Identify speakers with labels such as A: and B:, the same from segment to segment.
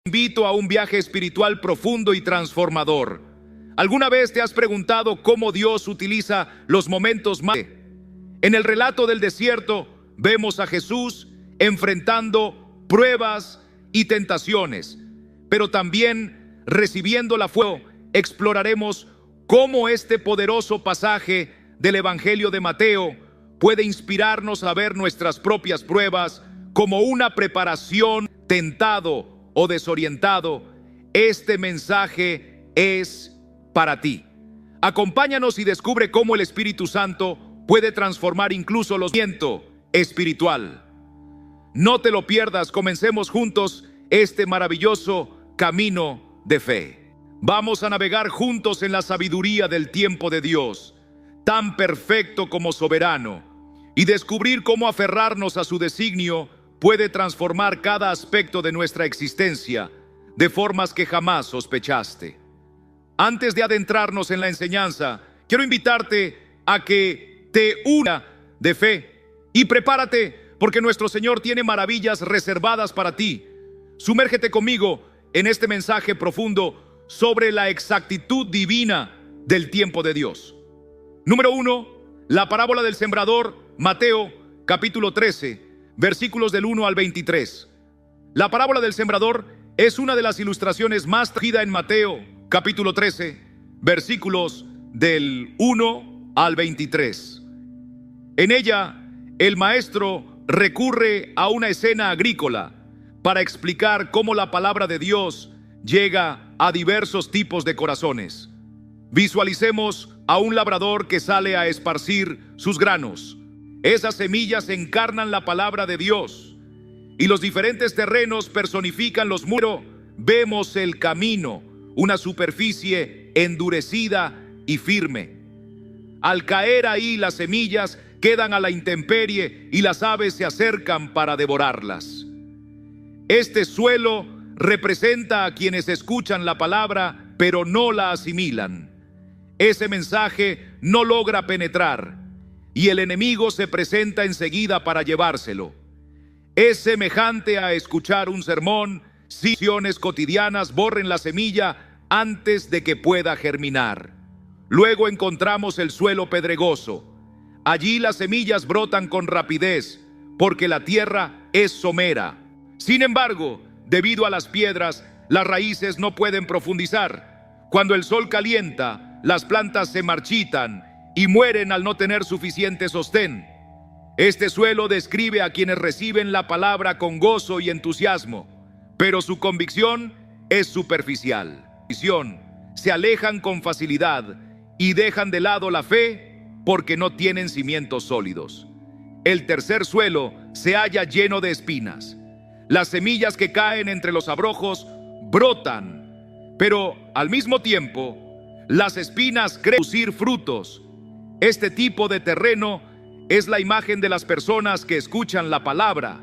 A: Invito a un viaje espiritual profundo y transformador. ¿Alguna vez te has preguntado cómo Dios utiliza los momentos más? En el relato del desierto vemos a Jesús enfrentando pruebas y tentaciones, pero también recibiendo la fuerza. Exploraremos cómo este poderoso pasaje del Evangelio de Mateo puede inspirarnos a ver nuestras propias pruebas como una preparación. Tentado o desorientado, este mensaje es para ti. Acompáñanos y descubre cómo el Espíritu Santo puede transformar incluso los vientos espiritual. No te lo pierdas, comencemos juntos este maravilloso camino de fe. Vamos a navegar juntos en la sabiduría del tiempo de Dios, tan perfecto como soberano, y descubrir cómo aferrarnos a su designio puede transformar cada aspecto de nuestra existencia de formas que jamás sospechaste. Antes de adentrarnos en la enseñanza, quiero invitarte a que te una de fe y prepárate porque nuestro Señor tiene maravillas reservadas para ti. Sumérgete conmigo en este mensaje profundo sobre la exactitud divina del tiempo de Dios. Número 1, la parábola del sembrador, Mateo capítulo 13. Versículos del 1 al 23. La parábola del sembrador es una de las ilustraciones más tragidas en Mateo, capítulo 13, versículos del 1 al 23. En ella, el maestro recurre a una escena agrícola para explicar cómo la palabra de Dios llega a diversos tipos de corazones. Visualicemos a un labrador que sale a esparcir sus granos. Esas semillas encarnan la palabra de Dios y los diferentes terrenos personifican los muros. Vemos el camino, una superficie endurecida y firme. Al caer ahí, las semillas quedan a la intemperie y las aves se acercan para devorarlas. Este suelo representa a quienes escuchan la palabra pero no la asimilan. Ese mensaje no logra penetrar y el enemigo se presenta enseguida para llevárselo. Es semejante a escuchar un sermón. Situaciones cotidianas borren la semilla antes de que pueda germinar. Luego encontramos el suelo pedregoso. Allí las semillas brotan con rapidez, porque la tierra es somera. Sin embargo, debido a las piedras, las raíces no pueden profundizar. Cuando el sol calienta, las plantas se marchitan y mueren al no tener suficiente sostén. Este suelo describe a quienes reciben la palabra con gozo y entusiasmo, pero su convicción es superficial. Se alejan con facilidad y dejan de lado la fe porque no tienen cimientos sólidos. El tercer suelo se halla lleno de espinas. Las semillas que caen entre los abrojos brotan, pero al mismo tiempo las espinas creen producir frutos. Este tipo de terreno es la imagen de las personas que escuchan la palabra,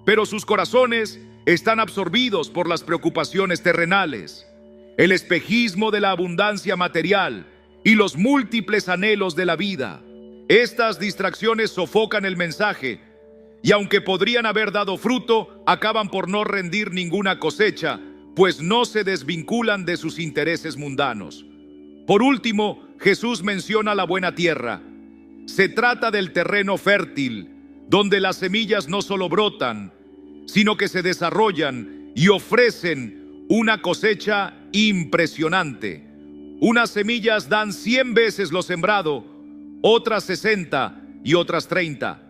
A: pero sus corazones están absorbidos por las preocupaciones terrenales, el espejismo de la abundancia material y los múltiples anhelos de la vida. Estas distracciones sofocan el mensaje y aunque podrían haber dado fruto, acaban por no rendir ninguna cosecha, pues no se desvinculan de sus intereses mundanos. Por último, Jesús menciona la buena tierra. Se trata del terreno fértil, donde las semillas no solo brotan, sino que se desarrollan y ofrecen una cosecha impresionante. Unas semillas dan 100 veces lo sembrado, otras 60 y otras 30.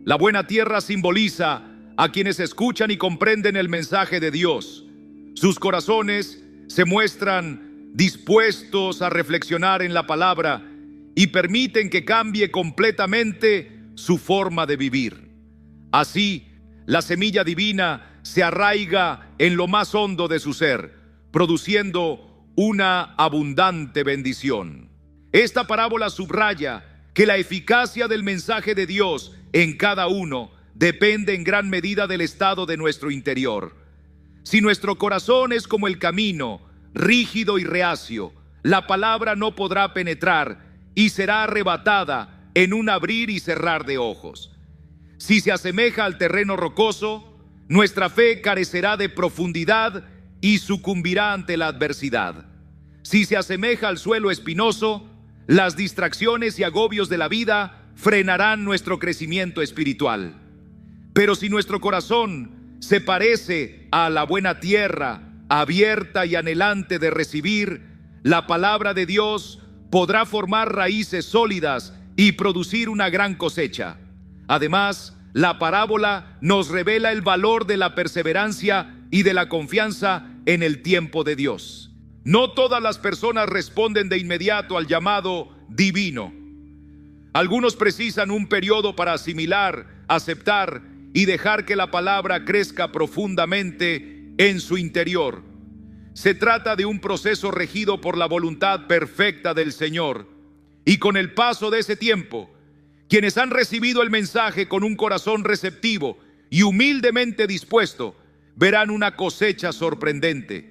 A: La buena tierra simboliza a quienes escuchan y comprenden el mensaje de Dios. Sus corazones se muestran dispuestos a reflexionar en la palabra y permiten que cambie completamente su forma de vivir. Así, la semilla divina se arraiga en lo más hondo de su ser, produciendo una abundante bendición. Esta parábola subraya que la eficacia del mensaje de Dios en cada uno depende en gran medida del estado de nuestro interior. Si nuestro corazón es como el camino, rígido y reacio, la palabra no podrá penetrar y será arrebatada en un abrir y cerrar de ojos. Si se asemeja al terreno rocoso, nuestra fe carecerá de profundidad y sucumbirá ante la adversidad. Si se asemeja al suelo espinoso, las distracciones y agobios de la vida frenarán nuestro crecimiento espiritual. Pero si nuestro corazón se parece a la buena tierra, abierta y anhelante de recibir, la palabra de Dios podrá formar raíces sólidas y producir una gran cosecha. Además, la parábola nos revela el valor de la perseverancia y de la confianza en el tiempo de Dios. No todas las personas responden de inmediato al llamado divino. Algunos precisan un periodo para asimilar, aceptar y dejar que la palabra crezca profundamente en su interior. Se trata de un proceso regido por la voluntad perfecta del Señor. Y con el paso de ese tiempo, quienes han recibido el mensaje con un corazón receptivo y humildemente dispuesto, verán una cosecha sorprendente.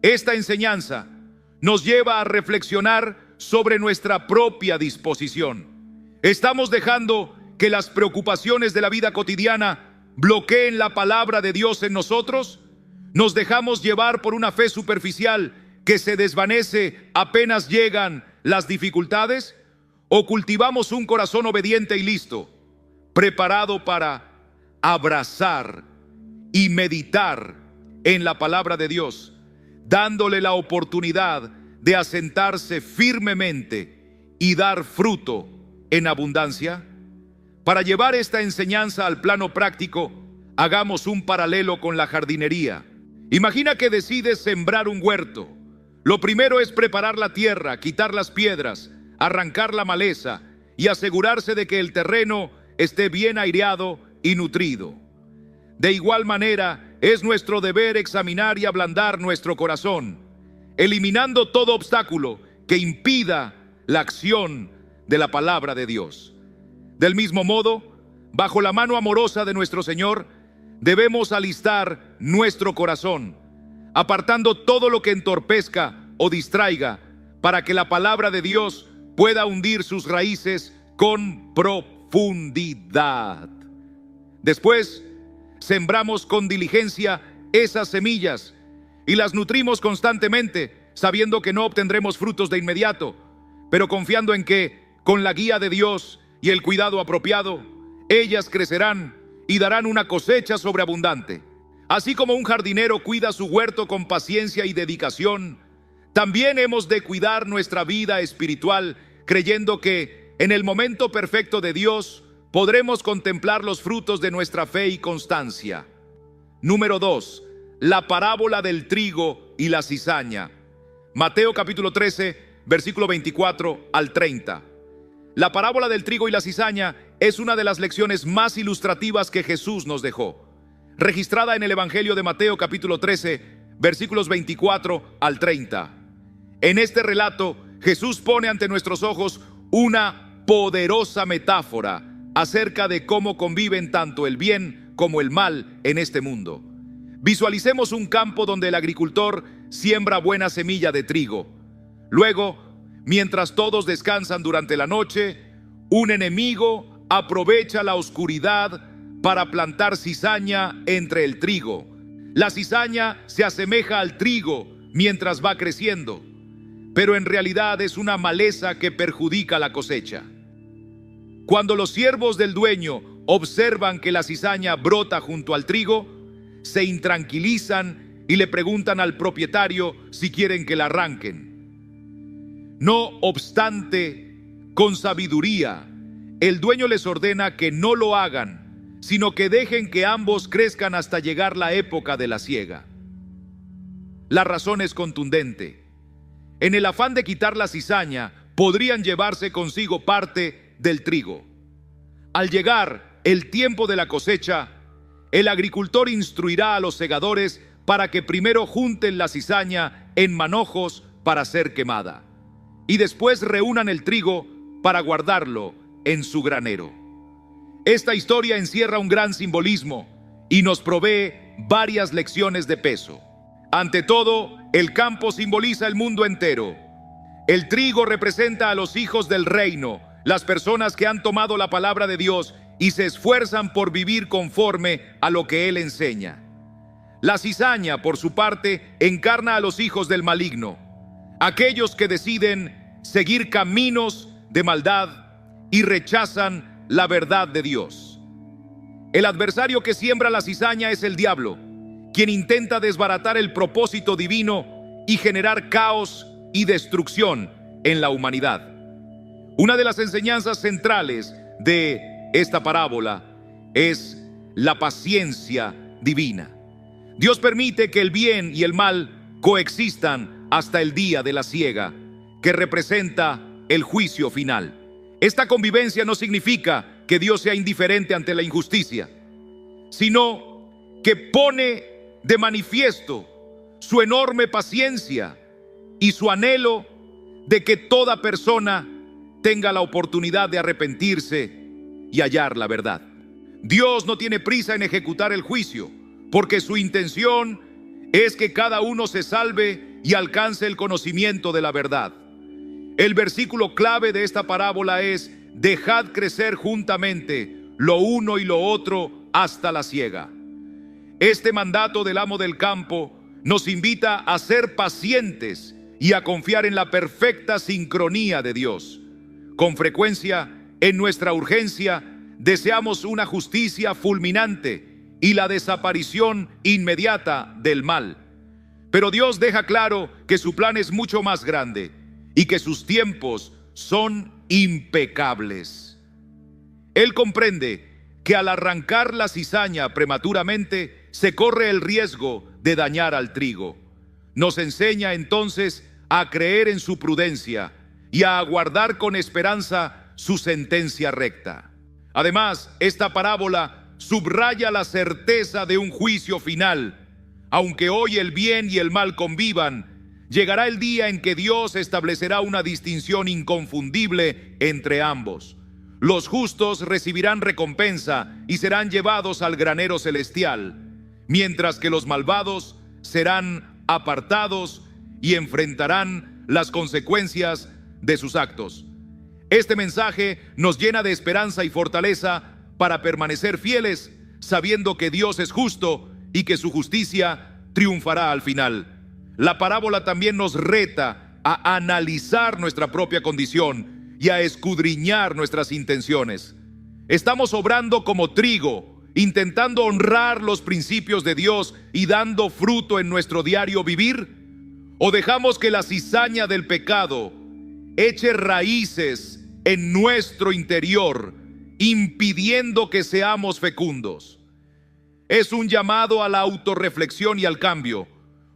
A: Esta enseñanza nos lleva a reflexionar sobre nuestra propia disposición. ¿Estamos dejando que las preocupaciones de la vida cotidiana bloqueen la palabra de Dios en nosotros? ¿Nos dejamos llevar por una fe superficial que se desvanece apenas llegan las dificultades? ¿O cultivamos un corazón obediente y listo, preparado para abrazar y meditar en la palabra de Dios, dándole la oportunidad de asentarse firmemente y dar fruto en abundancia? Para llevar esta enseñanza al plano práctico, hagamos un paralelo con la jardinería. Imagina que decides sembrar un huerto. Lo primero es preparar la tierra, quitar las piedras, arrancar la maleza y asegurarse de que el terreno esté bien aireado y nutrido. De igual manera, es nuestro deber examinar y ablandar nuestro corazón, eliminando todo obstáculo que impida la acción de la palabra de Dios. Del mismo modo, bajo la mano amorosa de nuestro Señor, debemos alistar nuestro corazón, apartando todo lo que entorpezca o distraiga, para que la palabra de Dios pueda hundir sus raíces con profundidad. Después, sembramos con diligencia esas semillas y las nutrimos constantemente, sabiendo que no obtendremos frutos de inmediato, pero confiando en que, con la guía de Dios y el cuidado apropiado, ellas crecerán y darán una cosecha sobreabundante. Así como un jardinero cuida su huerto con paciencia y dedicación, también hemos de cuidar nuestra vida espiritual, creyendo que en el momento perfecto de Dios podremos contemplar los frutos de nuestra fe y constancia. Número 2. La parábola del trigo y la cizaña. Mateo capítulo 13, versículo 24 al 30. La parábola del trigo y la cizaña es una de las lecciones más ilustrativas que Jesús nos dejó, registrada en el Evangelio de Mateo capítulo 13, versículos 24 al 30. En este relato, Jesús pone ante nuestros ojos una poderosa metáfora acerca de cómo conviven tanto el bien como el mal en este mundo. Visualicemos un campo donde el agricultor siembra buena semilla de trigo. Luego, mientras todos descansan durante la noche, un enemigo aprovecha la oscuridad para plantar cizaña entre el trigo. La cizaña se asemeja al trigo mientras va creciendo, pero en realidad es una maleza que perjudica la cosecha. Cuando los siervos del dueño observan que la cizaña brota junto al trigo, se intranquilizan y le preguntan al propietario si quieren que la arranquen. No obstante, con sabiduría, el dueño les ordena que no lo hagan, sino que dejen que ambos crezcan hasta llegar la época de la siega. La razón es contundente. En el afán de quitar la cizaña, podrían llevarse consigo parte del trigo. Al llegar el tiempo de la cosecha, el agricultor instruirá a los segadores para que primero junten la cizaña en manojos para ser quemada, y después reúnan el trigo para guardarlo en su granero. Esta historia encierra un gran simbolismo y nos provee varias lecciones de peso. Ante todo, el campo simboliza el mundo entero. El trigo representa a los hijos del reino, las personas que han tomado la palabra de Dios y se esfuerzan por vivir conforme a lo que Él enseña. La cizaña, por su parte, encarna a los hijos del maligno, aquellos que deciden seguir caminos de maldad y rechazan la verdad de Dios. El adversario que siembra la cizaña es el diablo, quien intenta desbaratar el propósito divino y generar caos y destrucción en la humanidad. Una de las enseñanzas centrales de esta parábola es la paciencia divina. Dios permite que el bien y el mal coexistan hasta el día de la siega, que representa el juicio final. Esta convivencia no significa que Dios sea indiferente ante la injusticia, sino que pone de manifiesto su enorme paciencia y su anhelo de que toda persona tenga la oportunidad de arrepentirse y hallar la verdad. Dios no tiene prisa en ejecutar el juicio, porque su intención es que cada uno se salve y alcance el conocimiento de la verdad. El versículo clave de esta parábola es: dejad crecer juntamente lo uno y lo otro hasta la siega. Este mandato del amo del campo nos invita a ser pacientes y a confiar en la perfecta sincronía de Dios. Con frecuencia, en nuestra urgencia, deseamos una justicia fulminante y la desaparición inmediata del mal. Pero Dios deja claro que su plan es mucho más grande y que sus tiempos son impecables. Él comprende que al arrancar la cizaña prematuramente se corre el riesgo de dañar al trigo. Nos enseña entonces a creer en su prudencia y a aguardar con esperanza su sentencia recta. Además, esta parábola subraya la certeza de un juicio final. Aunque hoy el bien y el mal convivan, llegará el día en que Dios establecerá una distinción inconfundible entre ambos. Los justos recibirán recompensa y serán llevados al granero celestial, mientras que los malvados serán apartados y enfrentarán las consecuencias de sus actos. Este mensaje nos llena de esperanza y fortaleza para permanecer fieles, sabiendo que Dios es justo y que su justicia triunfará al final. La parábola también nos reta a analizar nuestra propia condición y a escudriñar nuestras intenciones. ¿Estamos obrando como trigo, intentando honrar los principios de Dios y dando fruto en nuestro diario vivir? ¿O dejamos que la cizaña del pecado eche raíces en nuestro interior, impidiendo que seamos fecundos? Es un llamado a la autorreflexión y al cambio,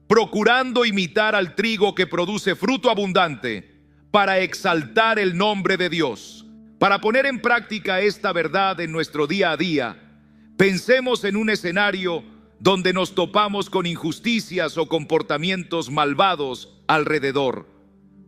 A: procurando imitar al trigo que produce fruto abundante para exaltar el nombre de Dios. Para poner en práctica esta verdad en nuestro día a día, pensemos en un escenario donde nos topamos con injusticias o comportamientos malvados alrededor.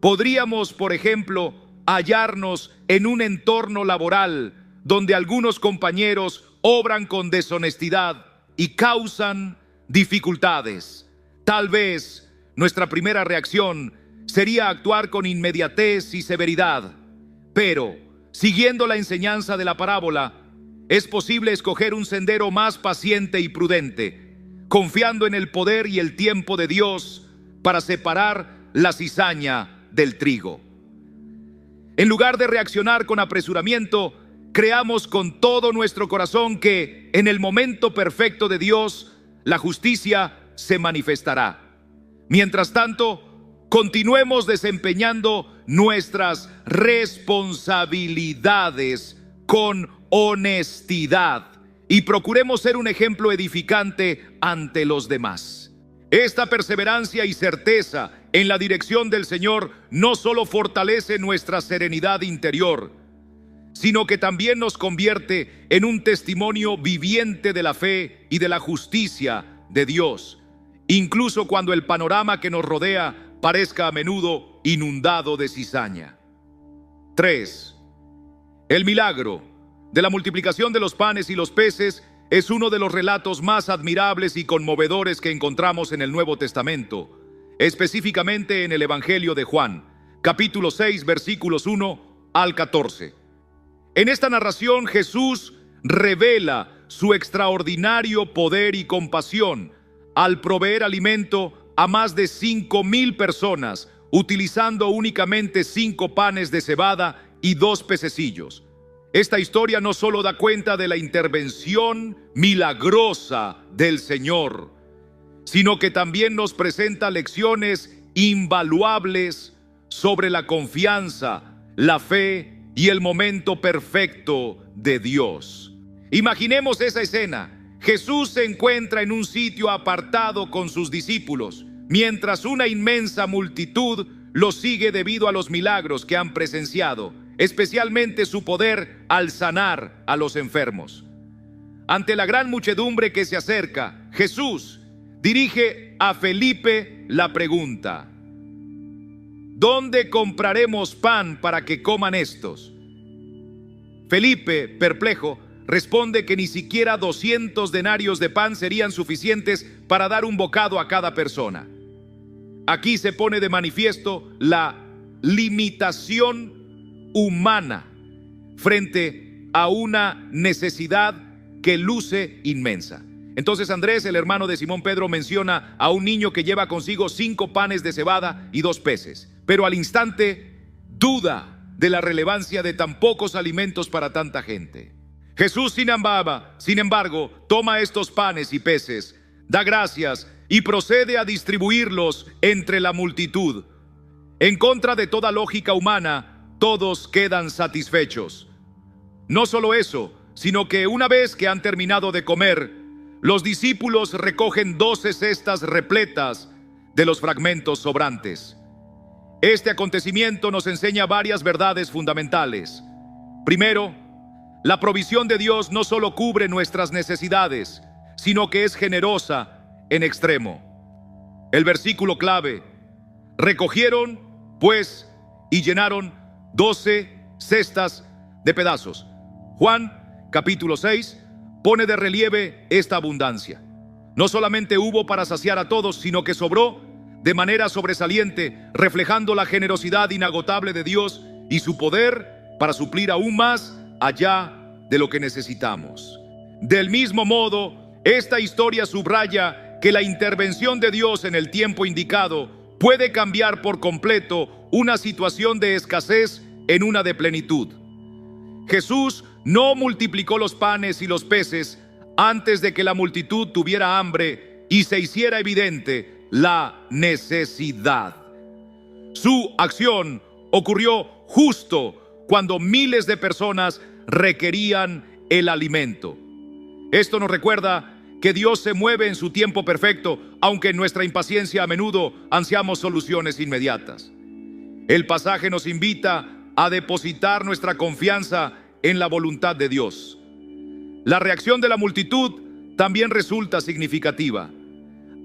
A: Podríamos, por ejemplo, hallarnos en un entorno laboral donde algunos compañeros obran con deshonestidad y causan dificultades. Tal vez nuestra primera reacción sería actuar con inmediatez y severidad, pero siguiendo la enseñanza de la parábola, es posible escoger un sendero más paciente y prudente, confiando en el poder y el tiempo de Dios para separar la cizaña del trigo. En lugar de reaccionar con apresuramiento, creamos con todo nuestro corazón que en el momento perfecto de Dios, la justicia se manifestará. Mientras tanto, continuemos desempeñando nuestras responsabilidades con honestidad y procuremos ser un ejemplo edificante ante los demás. Esta perseverancia y certeza en la dirección del Señor no solo fortalece nuestra serenidad interior, sino que también nos convierte en un testimonio viviente de la fe y de la justicia de Dios, incluso cuando el panorama que nos rodea parezca a menudo inundado de cizaña. 3. El milagro de la multiplicación de los panes y los peces es uno de los relatos más admirables y conmovedores que encontramos en el Nuevo Testamento, específicamente en el Evangelio de Juan, capítulo 6, versículos 1 al 14. En esta narración, Jesús revela su extraordinario poder y compasión al proveer alimento a más de 5,000 personas, utilizando únicamente 5 panes de cebada y 2 pececillos. Esta historia no solo da cuenta de la intervención milagrosa del Señor, sino que también nos presenta lecciones invaluables sobre la confianza, la fe y el momento perfecto de Dios. Imaginemos esa escena. Jesús se encuentra en un sitio apartado con sus discípulos, mientras una inmensa multitud lo sigue debido a los milagros que han presenciado, especialmente su poder al sanar a los enfermos. Ante la gran muchedumbre que se acerca, Jesús dirige a Felipe la pregunta: ¿dónde compraremos pan para que coman estos? Felipe, perplejo, responde que ni siquiera 200 denarios de pan serían suficientes para dar un bocado a cada persona. Aquí se pone de manifiesto la limitación humana frente a una necesidad que luce inmensa. Entonces Andrés, el hermano de Simón Pedro, menciona a un niño que lleva consigo 5 panes de cebada y 2 peces, pero al instante duda de la relevancia de tan pocos alimentos para tanta gente. Jesús, sin embargo, toma estos panes y peces, da gracias y procede a distribuirlos entre la multitud. En contra de toda lógica humana, todos quedan satisfechos. No solo eso, sino que una vez que han terminado de comer, los discípulos recogen 12 cestas repletas de los fragmentos sobrantes. Este acontecimiento nos enseña varias verdades fundamentales. Primero, la provisión de Dios no solo cubre nuestras necesidades, sino que es generosa en extremo. El versículo clave: recogieron, pues, y llenaron 12 cestas de pedazos. Juan, capítulo 6, pone de relieve esta abundancia. No solamente hubo para saciar a todos, sino que sobró de manera sobresaliente, reflejando la generosidad inagotable de Dios y su poder para suplir aún más allá de lo que necesitamos. Del mismo modo, esta historia subraya que la intervención de Dios en el tiempo indicado puede cambiar por completo una situación de escasez en una de plenitud. Jesús no multiplicó los panes y los peces antes de que la multitud tuviera hambre y se hiciera evidente la necesidad. Su acción ocurrió justo cuando miles de personas requerían el alimento. Esto nos recuerda que Dios se mueve en su tiempo perfecto, aunque en nuestra impaciencia a menudo ansiamos soluciones inmediatas. El pasaje nos invita a depositar nuestra confianza en la voluntad de Dios. La reacción de la multitud también resulta significativa.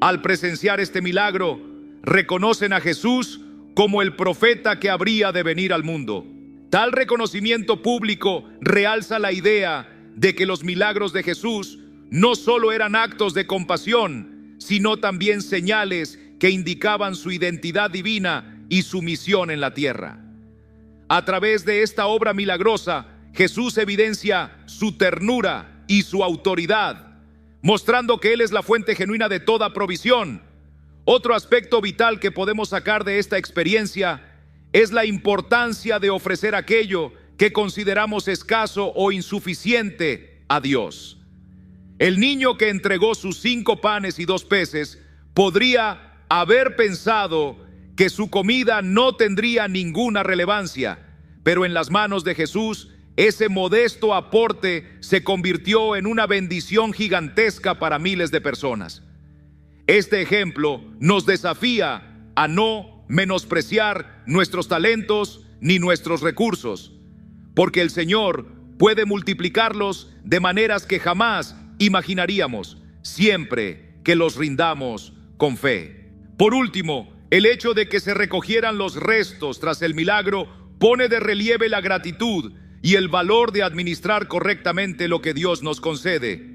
A: Al presenciar este milagro, reconocen a Jesús como el profeta que habría de venir al mundo. Tal reconocimiento público realza la idea de que los milagros de Jesús no solo eran actos de compasión, sino también señales que indicaban su identidad divina y su misión en la tierra. A través de esta obra milagrosa, Jesús evidencia su ternura y su autoridad, mostrando que Él es la fuente genuina de toda provisión. Otro aspecto vital que podemos sacar de esta experiencia es la importancia de ofrecer aquello que consideramos escaso o insuficiente a Dios. El niño que entregó sus 5 panes y 2 peces podría haber pensado que su comida no tendría ninguna relevancia, pero en las manos de Jesús, ese modesto aporte se convirtió en una bendición gigantesca para miles de personas. Este ejemplo nos desafía a no menospreciar nuestros talentos ni nuestros recursos, porque el Señor puede multiplicarlos de maneras que jamás imaginaríamos, siempre que los rindamos con fe. Por último, el hecho de que se recogieran los restos tras el milagro pone de relieve la gratitud y el valor de administrar correctamente lo que Dios nos concede.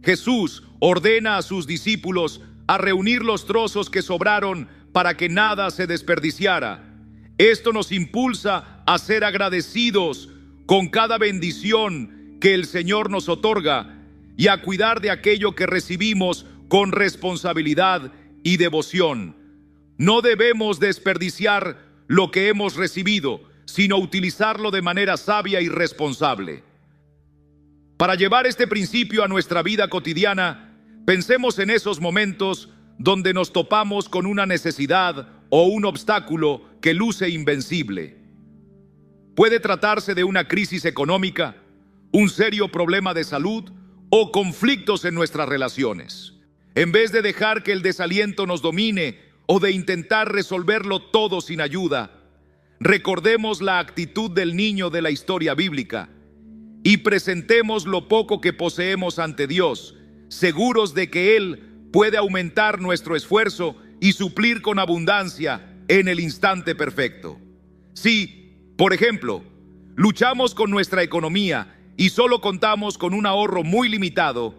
A: Jesús ordena a sus discípulos a reunir los trozos que sobraron para que nada se desperdiciara. Esto nos impulsa a ser agradecidos con cada bendición que el Señor nos otorga y a cuidar de aquello que recibimos con responsabilidad y devoción. No debemos desperdiciar lo que hemos recibido, sino utilizarlo de manera sabia y responsable. Para llevar este principio a nuestra vida cotidiana, pensemos en esos momentos donde nos topamos con una necesidad o un obstáculo que luce invencible. Puede tratarse de una crisis económica, un serio problema de salud o conflictos en nuestras relaciones. En vez de dejar que el desaliento nos domine o de intentar resolverlo todo sin ayuda, recordemos la actitud del niño de la historia bíblica y presentemos lo poco que poseemos ante Dios, seguros de que Él puede aumentar nuestro esfuerzo y suplir con abundancia en el instante perfecto. Si, por ejemplo, luchamos con nuestra economía y solo contamos con un ahorro muy limitado,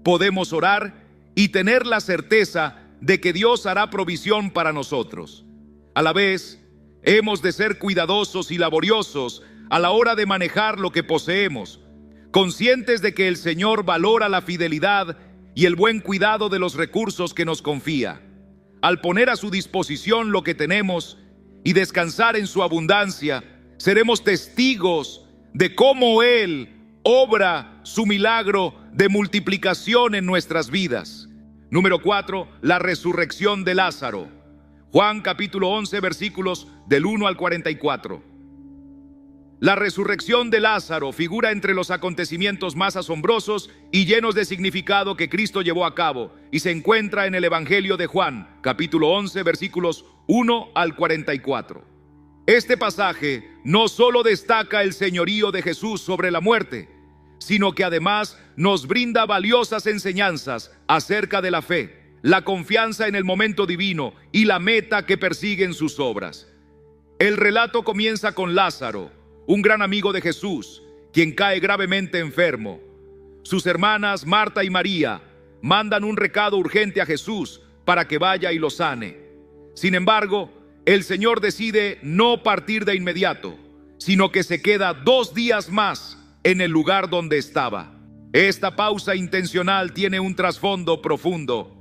A: podemos orar y tener la certeza de que Dios hará provisión para nosotros. A la vez, hemos de ser cuidadosos y laboriosos a la hora de manejar lo que poseemos, conscientes de que el Señor valora la fidelidad y el buen cuidado de los recursos que nos confía. Al poner a su disposición lo que tenemos y descansar en su abundancia, seremos testigos de cómo Él obra su milagro de multiplicación en nuestras vidas. Número 4, la resurrección de Lázaro. Juan capítulo 11, versículos del 1 al 44. La resurrección de Lázaro figura entre los acontecimientos más asombrosos y llenos de significado que Cristo llevó a cabo y se encuentra en el Evangelio de Juan, capítulo 11, versículos 1 al 44. Este pasaje no solo destaca el señorío de Jesús sobre la muerte, sino que además nos brinda valiosas enseñanzas acerca de la fe, la confianza en el momento divino y la meta que persiguen sus obras. El relato comienza con Lázaro, un gran amigo de Jesús, quien cae gravemente enfermo. Sus hermanas Marta y María mandan un recado urgente a Jesús para que vaya y lo sane. Sin embargo, el Señor decide no partir de inmediato, sino que se queda 2 días más en el lugar donde estaba. Esta pausa intencional tiene un trasfondo profundo.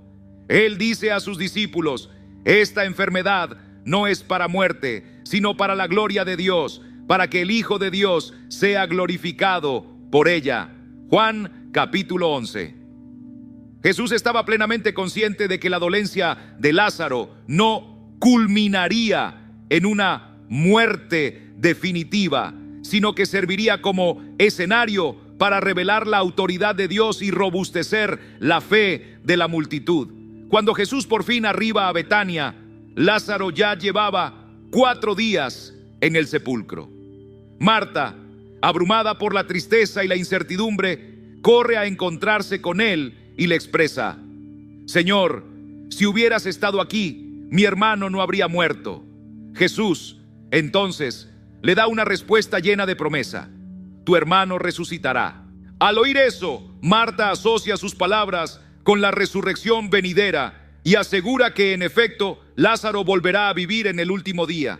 A: Él dice a sus discípulos: esta enfermedad no es para muerte, sino para la gloria de Dios, para que el Hijo de Dios sea glorificado por ella. Juan capítulo 11. Jesús estaba plenamente consciente de que la dolencia de Lázaro no culminaría en una muerte definitiva, sino que serviría como escenario para revelar la autoridad de Dios y robustecer la fe de la multitud. Cuando Jesús por fin arriba a Betania, Lázaro ya llevaba 4 días en el sepulcro. Marta, abrumada por la tristeza y la incertidumbre, corre a encontrarse con él y le expresa: Señor, si hubieras estado aquí, mi hermano no habría muerto. Jesús, entonces, le da una respuesta llena de promesa: tu hermano resucitará. Al oír eso, Marta asocia sus palabras con la resurrección venidera y asegura que, en efecto, Lázaro volverá a vivir en el último día.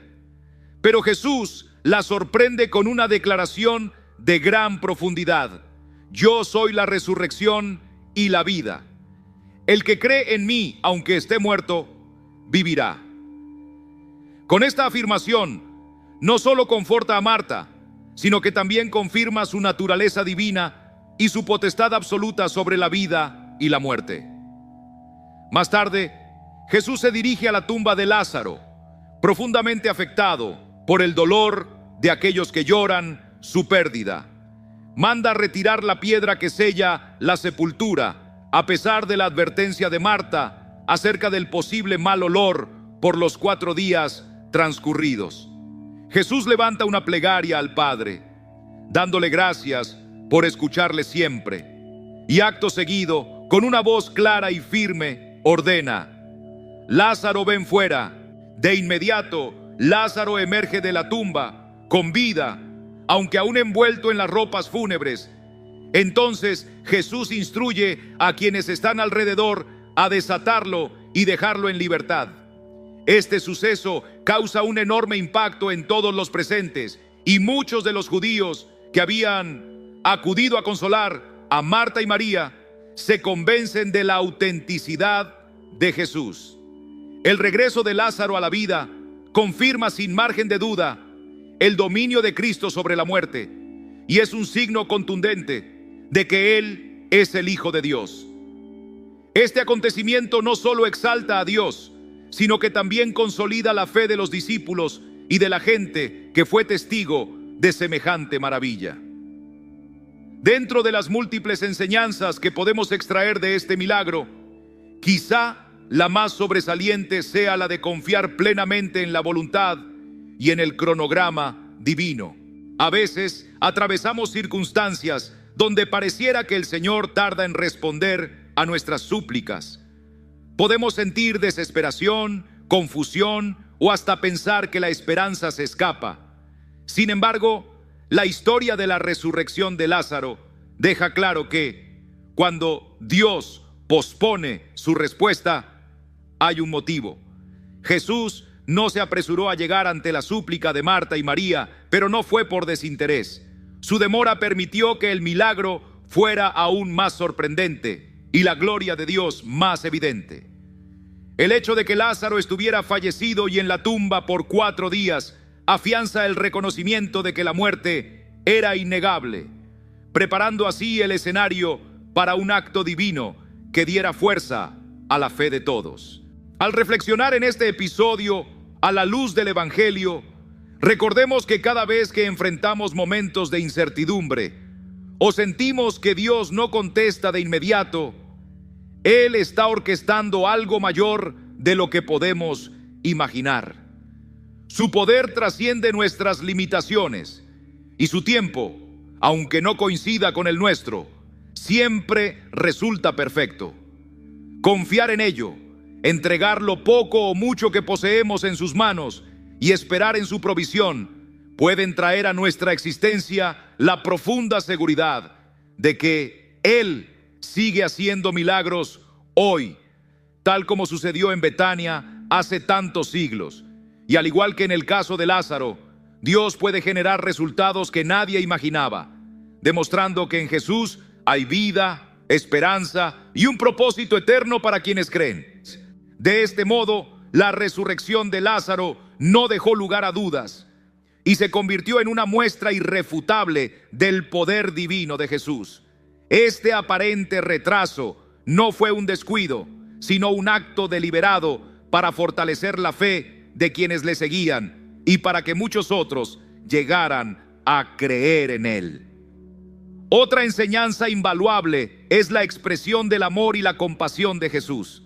A: Pero Jesús la sorprende con una declaración de gran profundidad: yo soy la resurrección y la vida. El que cree en mí, aunque esté muerto, vivirá. Con esta afirmación, no solo conforta a Marta, sino que también confirma su naturaleza divina y su potestad absoluta sobre la vida y la muerte. Más tarde, Jesús se dirige a la tumba de Lázaro, profundamente afectado por el dolor de aquellos que lloran su pérdida. Manda retirar la piedra que sella la sepultura, a pesar de la advertencia de Marta acerca del posible mal olor por los 4 días transcurridos. Jesús levanta una plegaria al Padre, dándole gracias por escucharle siempre, y acto seguido, con una voz clara y firme, ordena: Lázaro, ven fuera. De inmediato, Lázaro emerge de la tumba, con vida, aunque aún envuelto en las ropas fúnebres. Entonces Jesús instruye a quienes están alrededor a desatarlo y dejarlo en libertad. Este suceso causa un enorme impacto en todos los presentes, y muchos de los judíos que habían acudido a consolar a Marta y María se convencen de la autenticidad de Jesús. El regreso de Lázaro a la vida confirma sin margen de duda el dominio de Cristo sobre la muerte y es un signo contundente de que Él es el Hijo de Dios. Este acontecimiento no solo exalta a Dios, sino que también consolida la fe de los discípulos y de la gente que fue testigo de semejante maravilla. Dentro de las múltiples enseñanzas que podemos extraer de este milagro, quizá la más sobresaliente sea la de confiar plenamente en la voluntad y en el cronograma divino. A veces atravesamos circunstancias donde pareciera que el Señor tarda en responder a nuestras súplicas. Podemos sentir desesperación, confusión o hasta pensar que la esperanza se escapa. Sin embargo, la historia de la resurrección de Lázaro deja claro que cuando Dios pospone su respuesta, hay un motivo. Jesús no se apresuró a llegar ante la súplica de Marta y María, pero no fue por desinterés. Su demora permitió que el milagro fuera aún más sorprendente y la gloria de Dios más evidente. El hecho de que Lázaro estuviera fallecido y en la tumba por 4 días afianza el reconocimiento de que la muerte era innegable, preparando así el escenario para un acto divino que diera fuerza a la fe de todos. Al reflexionar en este episodio a la luz del Evangelio, recordemos que cada vez que enfrentamos momentos de incertidumbre o sentimos que Dios no contesta de inmediato, Él está orquestando algo mayor de lo que podemos imaginar. Su poder trasciende nuestras limitaciones y su tiempo, aunque no coincida con el nuestro, siempre resulta perfecto. Confiar en ello, entregar lo poco o mucho que poseemos en sus manos y esperar en su provisión pueden traer a nuestra existencia la profunda seguridad de que Él sigue haciendo milagros hoy, tal como sucedió en Betania hace tantos siglos. Y al igual que en el caso de Lázaro, Dios puede generar resultados que nadie imaginaba, demostrando que en Jesús hay vida, esperanza y un propósito eterno para quienes creen. De este modo, la resurrección de Lázaro no dejó lugar a dudas y se convirtió en una muestra irrefutable del poder divino de Jesús. Este aparente retraso no fue un descuido, sino un acto deliberado para fortalecer la fe de quienes le seguían y para que muchos otros llegaran a creer en Él. Otra enseñanza invaluable es la expresión del amor y la compasión de Jesús.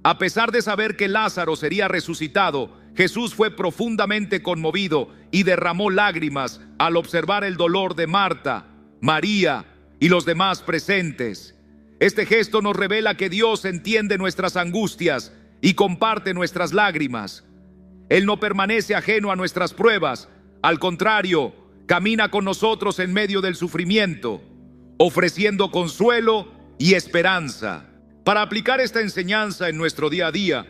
A: A pesar de saber que Lázaro sería resucitado, Jesús fue profundamente conmovido y derramó lágrimas al observar el dolor de Marta, María y los demás presentes. Este gesto nos revela que Dios entiende nuestras angustias y comparte nuestras lágrimas. Él no permanece ajeno a nuestras pruebas, al contrario, camina con nosotros en medio del sufrimiento, ofreciendo consuelo y esperanza. Para aplicar esta enseñanza en nuestro día a día,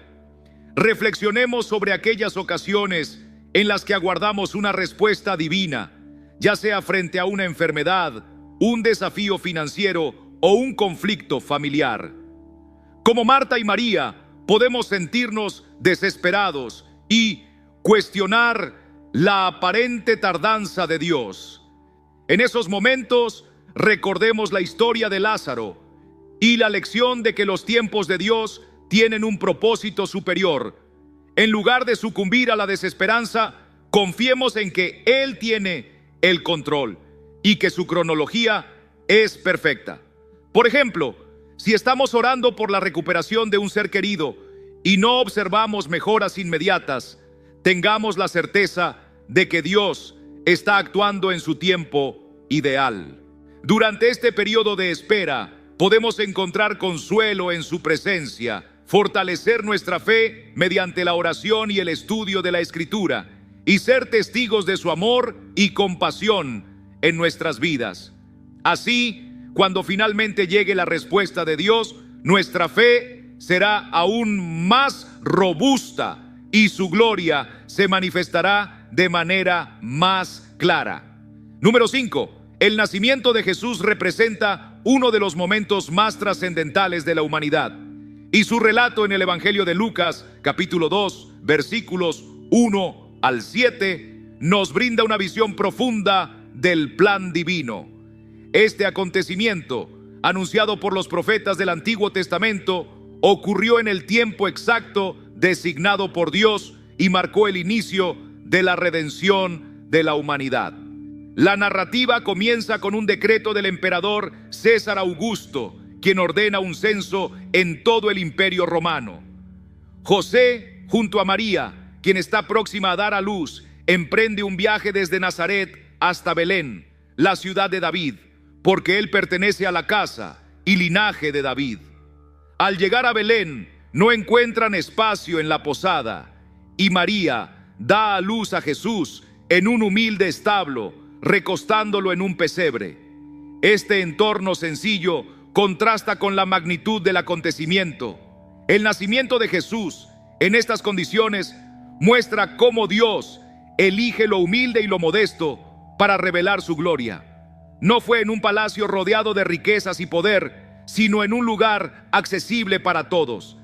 A: reflexionemos sobre aquellas ocasiones en las que aguardamos una respuesta divina, ya sea frente a una enfermedad, un desafío financiero o un conflicto familiar. Como Marta y María, podemos sentirnos desesperados y cuestionar la aparente tardanza de Dios. En esos momentos, recordemos la historia de Lázaro y la lección de que los tiempos de Dios tienen un propósito superior. En lugar de sucumbir a la desesperanza, confiemos en que Él tiene el control y que su cronología es perfecta. Por ejemplo, si estamos orando por la recuperación de un ser querido y no observamos mejoras inmediatas, tengamos la certeza de que Dios está actuando en su tiempo ideal. Durante este periodo de espera, podemos encontrar consuelo en su presencia, fortalecer nuestra fe mediante la oración y el estudio de la Escritura, y ser testigos de su amor y compasión en nuestras vidas. Así, cuando finalmente llegue la respuesta de Dios, nuestra fe será aún más robusta y su gloria se manifestará de manera más clara. Número 5. El nacimiento de Jesús representa uno de los momentos más trascendentales de la humanidad. Y su relato en el Evangelio de Lucas, capítulo 2, versículos 1 al 7, nos brinda una visión profunda del plan divino. Este acontecimiento, anunciado por los profetas del Antiguo Testamento, ocurrió en el tiempo exacto designado por Dios y marcó el inicio de la redención de la humanidad. La narrativa comienza con un decreto del emperador César Augusto, quien ordena un censo en todo el Imperio Romano. José, junto a María, quien está próxima a dar a luz, emprende un viaje desde Nazaret hasta Belén, la ciudad de David, porque él pertenece a la casa y linaje de David. Al llegar a Belén, no encuentran espacio en la posada, y María da a luz a Jesús en un humilde establo, recostándolo en un pesebre. Este entorno sencillo contrasta con la magnitud del acontecimiento. El nacimiento de Jesús en estas condiciones muestra cómo Dios elige lo humilde y lo modesto para revelar su gloria. No fue en un palacio rodeado de riquezas y poder, sino en un lugar accesible para todos.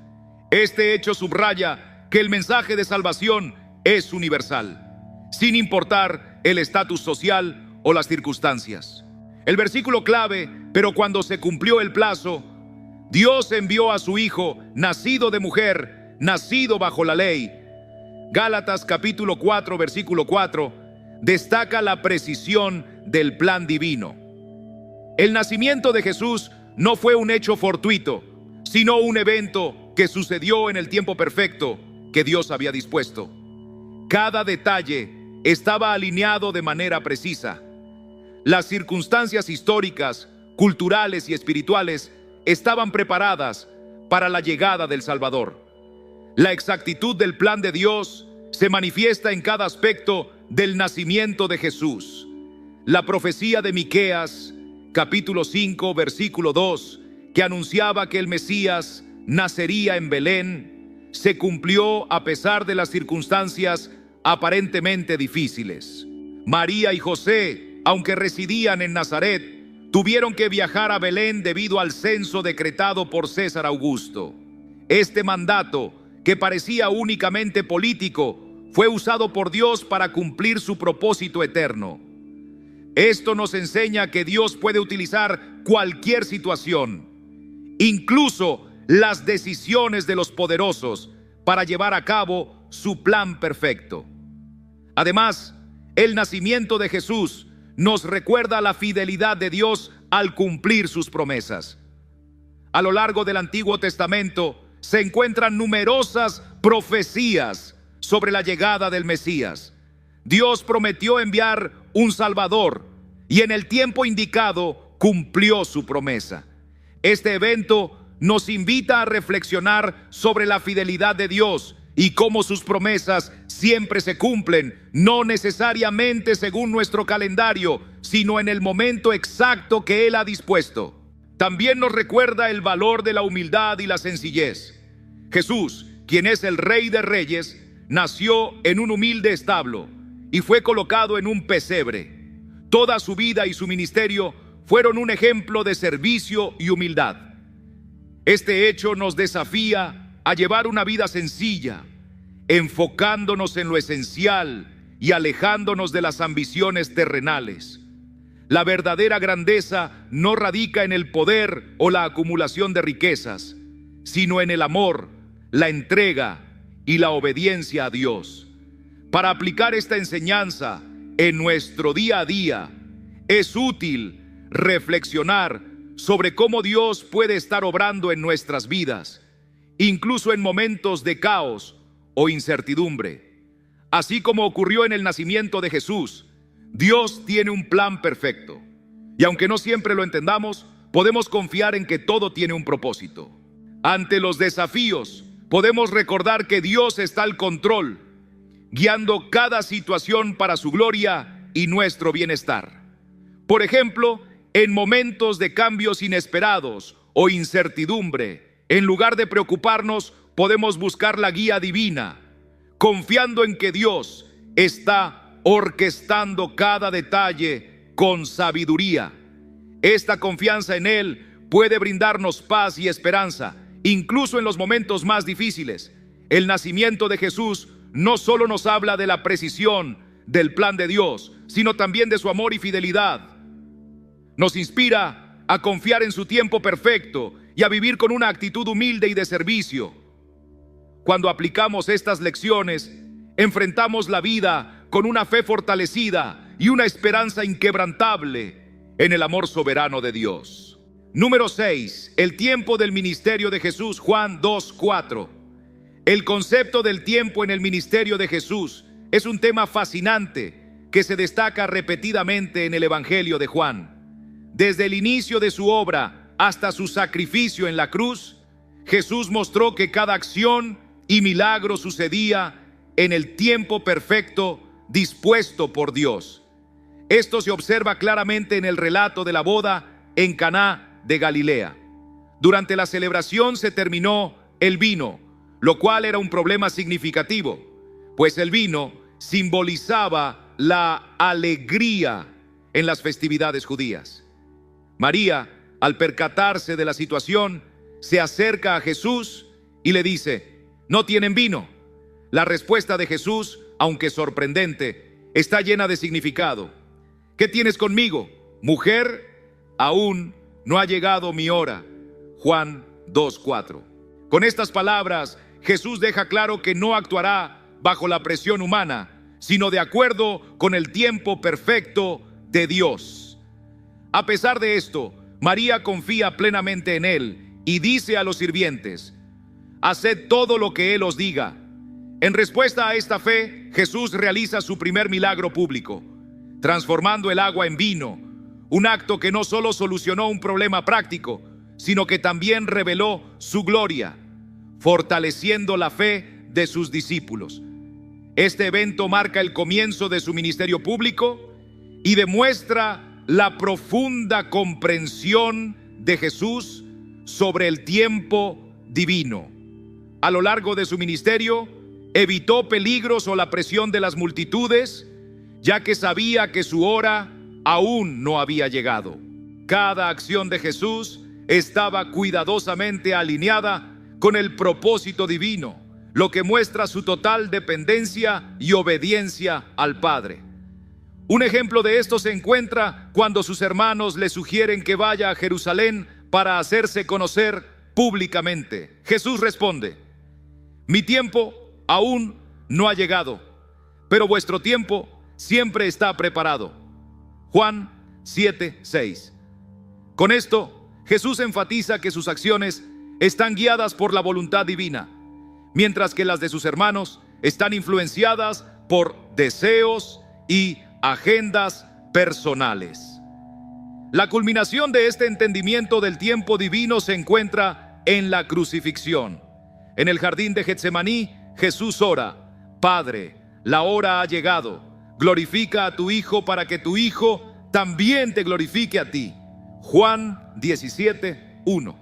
A: Este hecho subraya que el mensaje de salvación es universal, sin importar el estatus social o las circunstancias. El versículo clave: pero cuando se cumplió el plazo, Dios envió a su Hijo, nacido de mujer, nacido bajo la ley. Gálatas capítulo 4, versículo 4, destaca la precisión del plan divino. El nacimiento de Jesús no fue un hecho fortuito, sino un evento que sucedió en el tiempo perfecto que Dios había dispuesto. Cada detalle estaba alineado de manera precisa. Las circunstancias históricas, culturales y espirituales estaban preparadas para la llegada del Salvador. La exactitud del plan de Dios se manifiesta en cada aspecto del nacimiento de Jesús. La profecía de Miqueas, capítulo 5, versículo 2, que anunciaba que el Mesías nacería en Belén, se cumplió a pesar de las circunstancias aparentemente difíciles. María y José, aunque residían en Nazaret, tuvieron que viajar a Belén debido al censo decretado por César Augusto. Este mandato, que parecía únicamente político, fue usado por Dios para cumplir su propósito eterno. Esto nos enseña que Dios puede utilizar cualquier situación, incluso las decisiones de los poderosos, para llevar a cabo su plan perfecto. Además, el nacimiento de Jesús nos recuerda la fidelidad de Dios al cumplir sus promesas. A lo largo del Antiguo Testamento se encuentran numerosas profecías sobre la llegada del Mesías. Dios prometió enviar un Salvador y en el tiempo indicado cumplió su promesa. Este evento nos invita a reflexionar sobre la fidelidad de Dios y cómo sus promesas siempre se cumplen, no necesariamente según nuestro calendario, sino en el momento exacto que Él ha dispuesto. También nos recuerda el valor de la humildad y la sencillez. Jesús, quien es el Rey de Reyes, nació en un humilde establo y fue colocado en un pesebre. Toda su vida y su ministerio fueron un ejemplo de servicio y humildad. Este hecho nos desafía a llevar una vida sencilla, enfocándonos en lo esencial y alejándonos de las ambiciones terrenales. La verdadera grandeza no radica en el poder o la acumulación de riquezas, sino en el amor, la entrega y la obediencia a Dios. Para aplicar esta enseñanza en nuestro día a día, es útil reflexionar sobre cómo Dios puede estar obrando en nuestras vidas, incluso en momentos de caos o incertidumbre. Así como ocurrió en el nacimiento de Jesús, Dios tiene un plan perfecto. Y aunque no siempre lo entendamos, podemos confiar en que todo tiene un propósito. Ante los desafíos, podemos recordar que Dios está al control, guiando cada situación para su gloria y nuestro bienestar. Por ejemplo, en momentos de cambios inesperados o incertidumbre, en lugar de preocuparnos, podemos buscar la guía divina, confiando en que Dios está orquestando cada detalle con sabiduría. Esta confianza en Él puede brindarnos paz y esperanza, incluso en los momentos más difíciles. El nacimiento de Jesús no solo nos habla de la precisión del plan de Dios, sino también de su amor y fidelidad. Nos inspira a confiar en su tiempo perfecto y a vivir con una actitud humilde y de servicio. Cuando aplicamos estas lecciones, enfrentamos la vida con una fe fortalecida y una esperanza inquebrantable en el amor soberano de Dios. Número 6. El tiempo del ministerio de Jesús. Juan 2:4. El concepto del tiempo en el ministerio de Jesús es un tema fascinante que se destaca repetidamente en el Evangelio de Juan. Desde el inicio de su obra hasta su sacrificio en la cruz, Jesús mostró que cada acción y milagro sucedía en el tiempo perfecto dispuesto por Dios. Esto se observa claramente en el relato de la boda en Caná de Galilea. Durante la celebración se terminó el vino, lo cual era un problema significativo, pues el vino simbolizaba la alegría en las festividades judías. María, al percatarse de la situación, se acerca a Jesús y le dice: «¿No tienen vino?». La respuesta de Jesús, aunque sorprendente, está llena de significado. «¿Qué tienes conmigo, mujer? Aún no ha llegado mi hora». Juan 2:4. Con estas palabras, Jesús deja claro que no actuará bajo la presión humana, sino de acuerdo con el tiempo perfecto de Dios. A pesar de esto, María confía plenamente en Él y dice a los sirvientes: «Haced todo lo que Él os diga». En respuesta a esta fe, Jesús realiza su primer milagro público, transformando el agua en vino, un acto que no solo solucionó un problema práctico, sino que también reveló su gloria, fortaleciendo la fe de sus discípulos. Este evento marca el comienzo de su ministerio público y demuestra la profunda comprensión de Jesús sobre el tiempo divino. A lo largo de su ministerio, evitó peligros o la presión de las multitudes, ya que sabía que su hora aún no había llegado. Cada acción de Jesús estaba cuidadosamente alineada con el propósito divino, lo que muestra su total dependencia y obediencia al Padre. Un ejemplo de esto se encuentra cuando sus hermanos le sugieren que vaya a Jerusalén para hacerse conocer públicamente. Jesús responde: «Mi tiempo aún no ha llegado, pero vuestro tiempo siempre está preparado». Juan 7:6. Con esto, Jesús enfatiza que sus acciones están guiadas por la voluntad divina, mientras que las de sus hermanos están influenciadas por deseos y agendas personales. La culminación de este entendimiento del tiempo divino se encuentra en la crucifixión. En el jardín de Getsemaní, Jesús ora: «Padre, la hora ha llegado. Glorifica a tu Hijo para que tu Hijo también te glorifique a ti». Juan 17:1.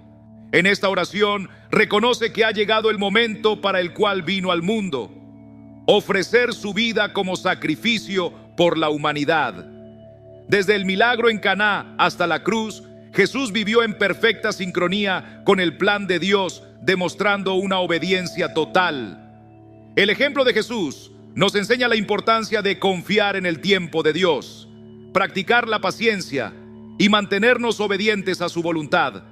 A: En esta oración reconoce que ha llegado el momento para el cual vino al mundo: ofrecer su vida como sacrificio por la humanidad. Desde el milagro en Caná hasta la cruz, Jesús vivió en perfecta sincronía con el plan de Dios, demostrando una obediencia total. El ejemplo de Jesús nos enseña la importancia de confiar en el tiempo de Dios, practicar la paciencia y mantenernos obedientes a su voluntad.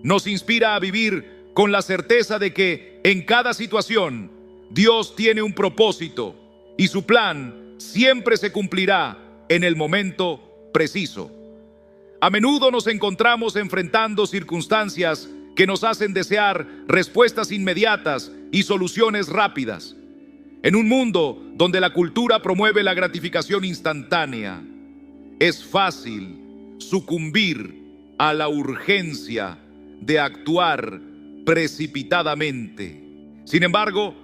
A: Nos inspira a vivir con la certeza de que en cada situación Dios tiene un propósito y su plan siempre se cumplirá en el momento preciso. A menudo nos encontramos enfrentando circunstancias que nos hacen desear respuestas inmediatas y soluciones rápidas. En un mundo donde la cultura promueve la gratificación instantánea, es fácil sucumbir a la urgencia de actuar precipitadamente. Sin embargo,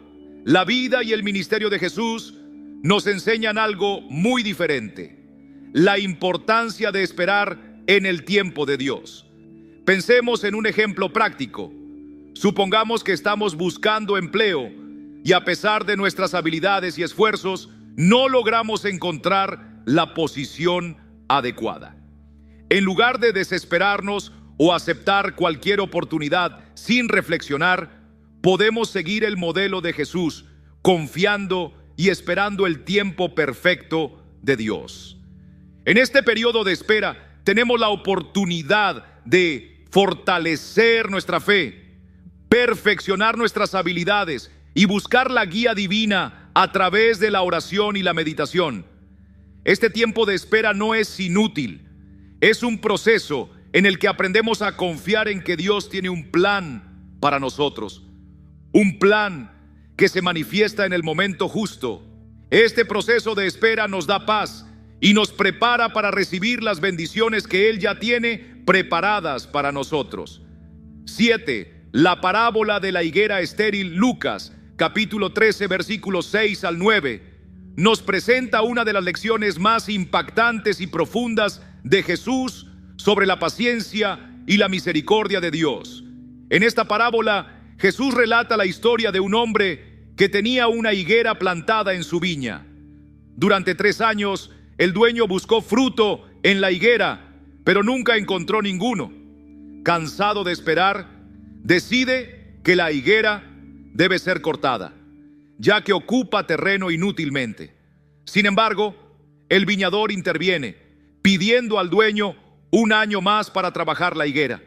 A: la vida y el ministerio de Jesús nos enseñan algo muy diferente: la importancia de esperar en el tiempo de Dios. Pensemos en un ejemplo práctico. Supongamos que estamos buscando empleo y a pesar de nuestras habilidades y esfuerzos, no logramos encontrar la posición adecuada. En lugar de desesperarnos o aceptar cualquier oportunidad sin reflexionar, podemos seguir el modelo de Jesús, confiando y esperando el tiempo perfecto de Dios. En este periodo de espera tenemos la oportunidad de fortalecer nuestra fe, perfeccionar nuestras habilidades y buscar la guía divina a través de la oración y la meditación. Este tiempo de espera no es inútil, es un proceso en el que aprendemos a confiar en que Dios tiene un plan para nosotros, un plan que se manifiesta en el momento justo. Este proceso de espera nos da paz y nos prepara para recibir las bendiciones que Él ya tiene preparadas para nosotros. 7. La parábola de la higuera estéril. Lucas, capítulo 13, versículos 6 al 9, nos presenta una de las lecciones más impactantes y profundas de Jesús sobre la paciencia y la misericordia de Dios. En esta parábola, Jesús relata la historia de un hombre que tenía una higuera plantada en su viña. Durante 3 años, el dueño buscó fruto en la higuera, pero nunca encontró ninguno. Cansado de esperar, decide que la higuera debe ser cortada, ya que ocupa terreno inútilmente. Sin embargo, el viñador interviene, pidiendo al dueño 1 año más para trabajar la higuera.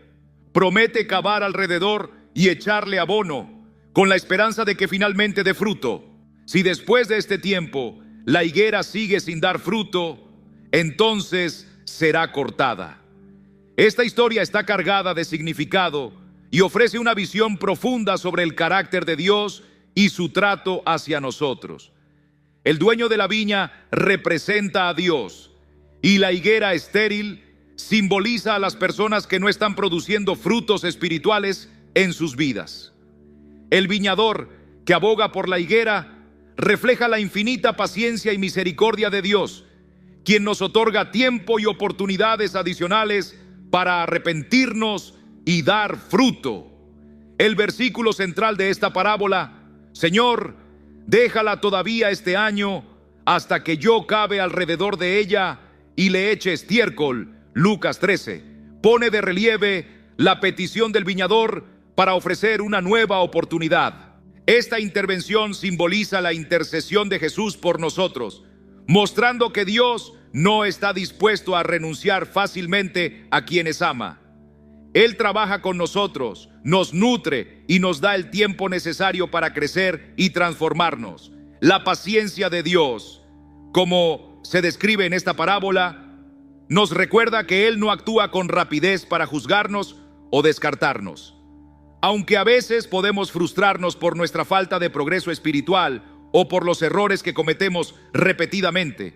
A: Promete cavar alrededor y echarle abono, con la esperanza de que finalmente dé fruto. Si después de este tiempo la higuera sigue sin dar fruto, entonces será cortada. Esta historia está cargada de significado y ofrece una visión profunda sobre el carácter de Dios y su trato hacia nosotros. El dueño de la viña representa a Dios y la higuera estéril simboliza a las personas que no están produciendo frutos espirituales en sus vidas. El viñador que aboga por la higuera refleja la infinita paciencia y misericordia de Dios, quien nos otorga tiempo y oportunidades adicionales para arrepentirnos y dar fruto. El versículo central de esta parábola: Señor, déjala todavía este año hasta que yo cabe alrededor de ella y le eche estiércol. Lucas 13 pone de relieve la petición del viñador para ofrecer una nueva oportunidad. Esta intervención simboliza la intercesión de Jesús por nosotros, mostrando que Dios no está dispuesto a renunciar fácilmente a quienes ama. Él trabaja con nosotros, nos nutre y nos da el tiempo necesario para crecer y transformarnos. La paciencia de Dios, como se describe en esta parábola, nos recuerda que Él no actúa con rapidez para juzgarnos o descartarnos. Aunque a veces podemos frustrarnos por nuestra falta de progreso espiritual o por los errores que cometemos repetidamente,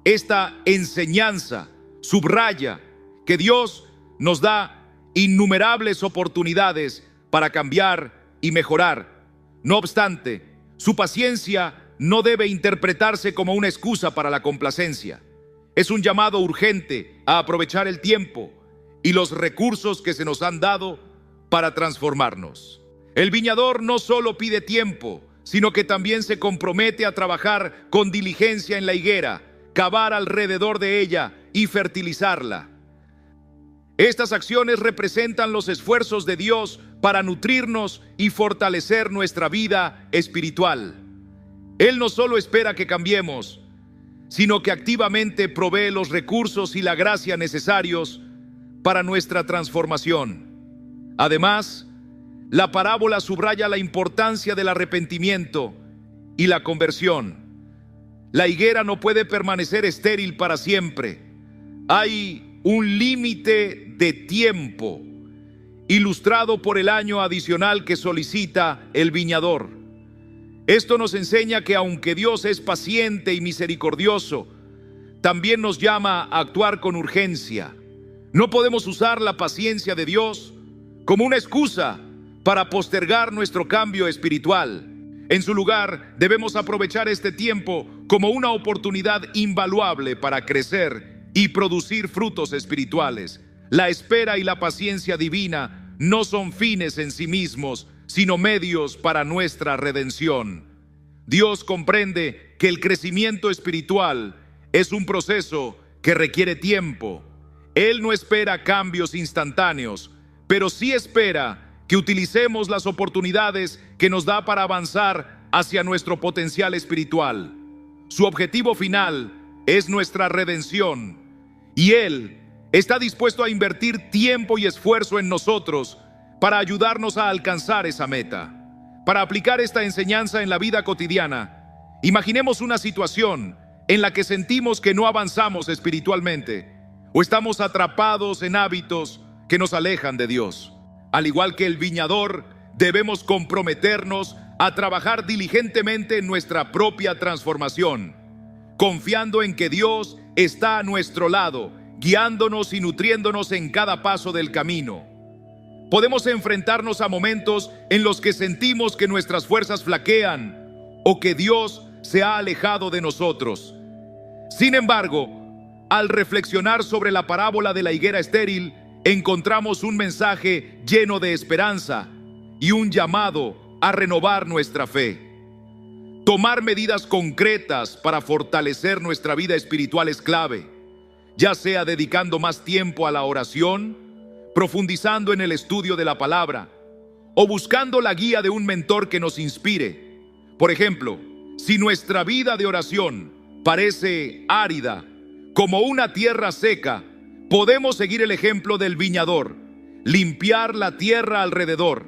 A: esta enseñanza subraya que Dios nos da innumerables oportunidades para cambiar y mejorar. No obstante, su paciencia no debe interpretarse como una excusa para la complacencia. Es un llamado urgente a aprovechar el tiempo y los recursos que se nos han dado para transformarnos. El viñador no solo pide tiempo, sino que también se compromete a trabajar con diligencia en la higuera, cavar alrededor de ella y fertilizarla. Estas acciones representan los esfuerzos de Dios para nutrirnos y fortalecer nuestra vida espiritual. Él no solo espera que cambiemos, sino que activamente provee los recursos y la gracia necesarios para nuestra transformación. Además, la parábola subraya la importancia del arrepentimiento y la conversión. La higuera no puede permanecer estéril para siempre. Hay un límite de tiempo, ilustrado por el año adicional que solicita el viñador. Esto nos enseña que aunque Dios es paciente y misericordioso, también nos llama a actuar con urgencia. No podemos usar la paciencia de Dios como una excusa para postergar nuestro cambio espiritual. En su lugar, debemos aprovechar este tiempo como una oportunidad invaluable para crecer y producir frutos espirituales. La espera y la paciencia divina no son fines en sí mismos, sino medios para nuestra redención. Dios comprende que el crecimiento espiritual es un proceso que requiere tiempo. Él no espera cambios instantáneos, pero sí espera que utilicemos las oportunidades que nos da para avanzar hacia nuestro potencial espiritual. Su objetivo final es nuestra redención, y Él está dispuesto a invertir tiempo y esfuerzo en nosotros para ayudarnos a alcanzar esa meta. Para aplicar esta enseñanza en la vida cotidiana, imaginemos una situación en la que sentimos que no avanzamos espiritualmente o estamos atrapados en hábitos que nos alejan de Dios. Al igual que el viñador, debemos comprometernos a trabajar diligentemente en nuestra propia transformación, confiando en que Dios está a nuestro lado, guiándonos y nutriéndonos en cada paso del camino. Podemos enfrentarnos a momentos en los que sentimos que nuestras fuerzas flaquean o que Dios se ha alejado de nosotros. Sin embargo, al reflexionar sobre la parábola de la higuera estéril, encontramos un mensaje lleno de esperanza y un llamado a renovar nuestra fe. Tomar medidas concretas para fortalecer nuestra vida espiritual es clave, ya sea dedicando más tiempo a la oración, profundizando en el estudio de la palabra o buscando la guía de un mentor que nos inspire. Por ejemplo, si nuestra vida de oración parece árida, como una tierra seca, podemos seguir el ejemplo del viñador, limpiar la tierra alrededor,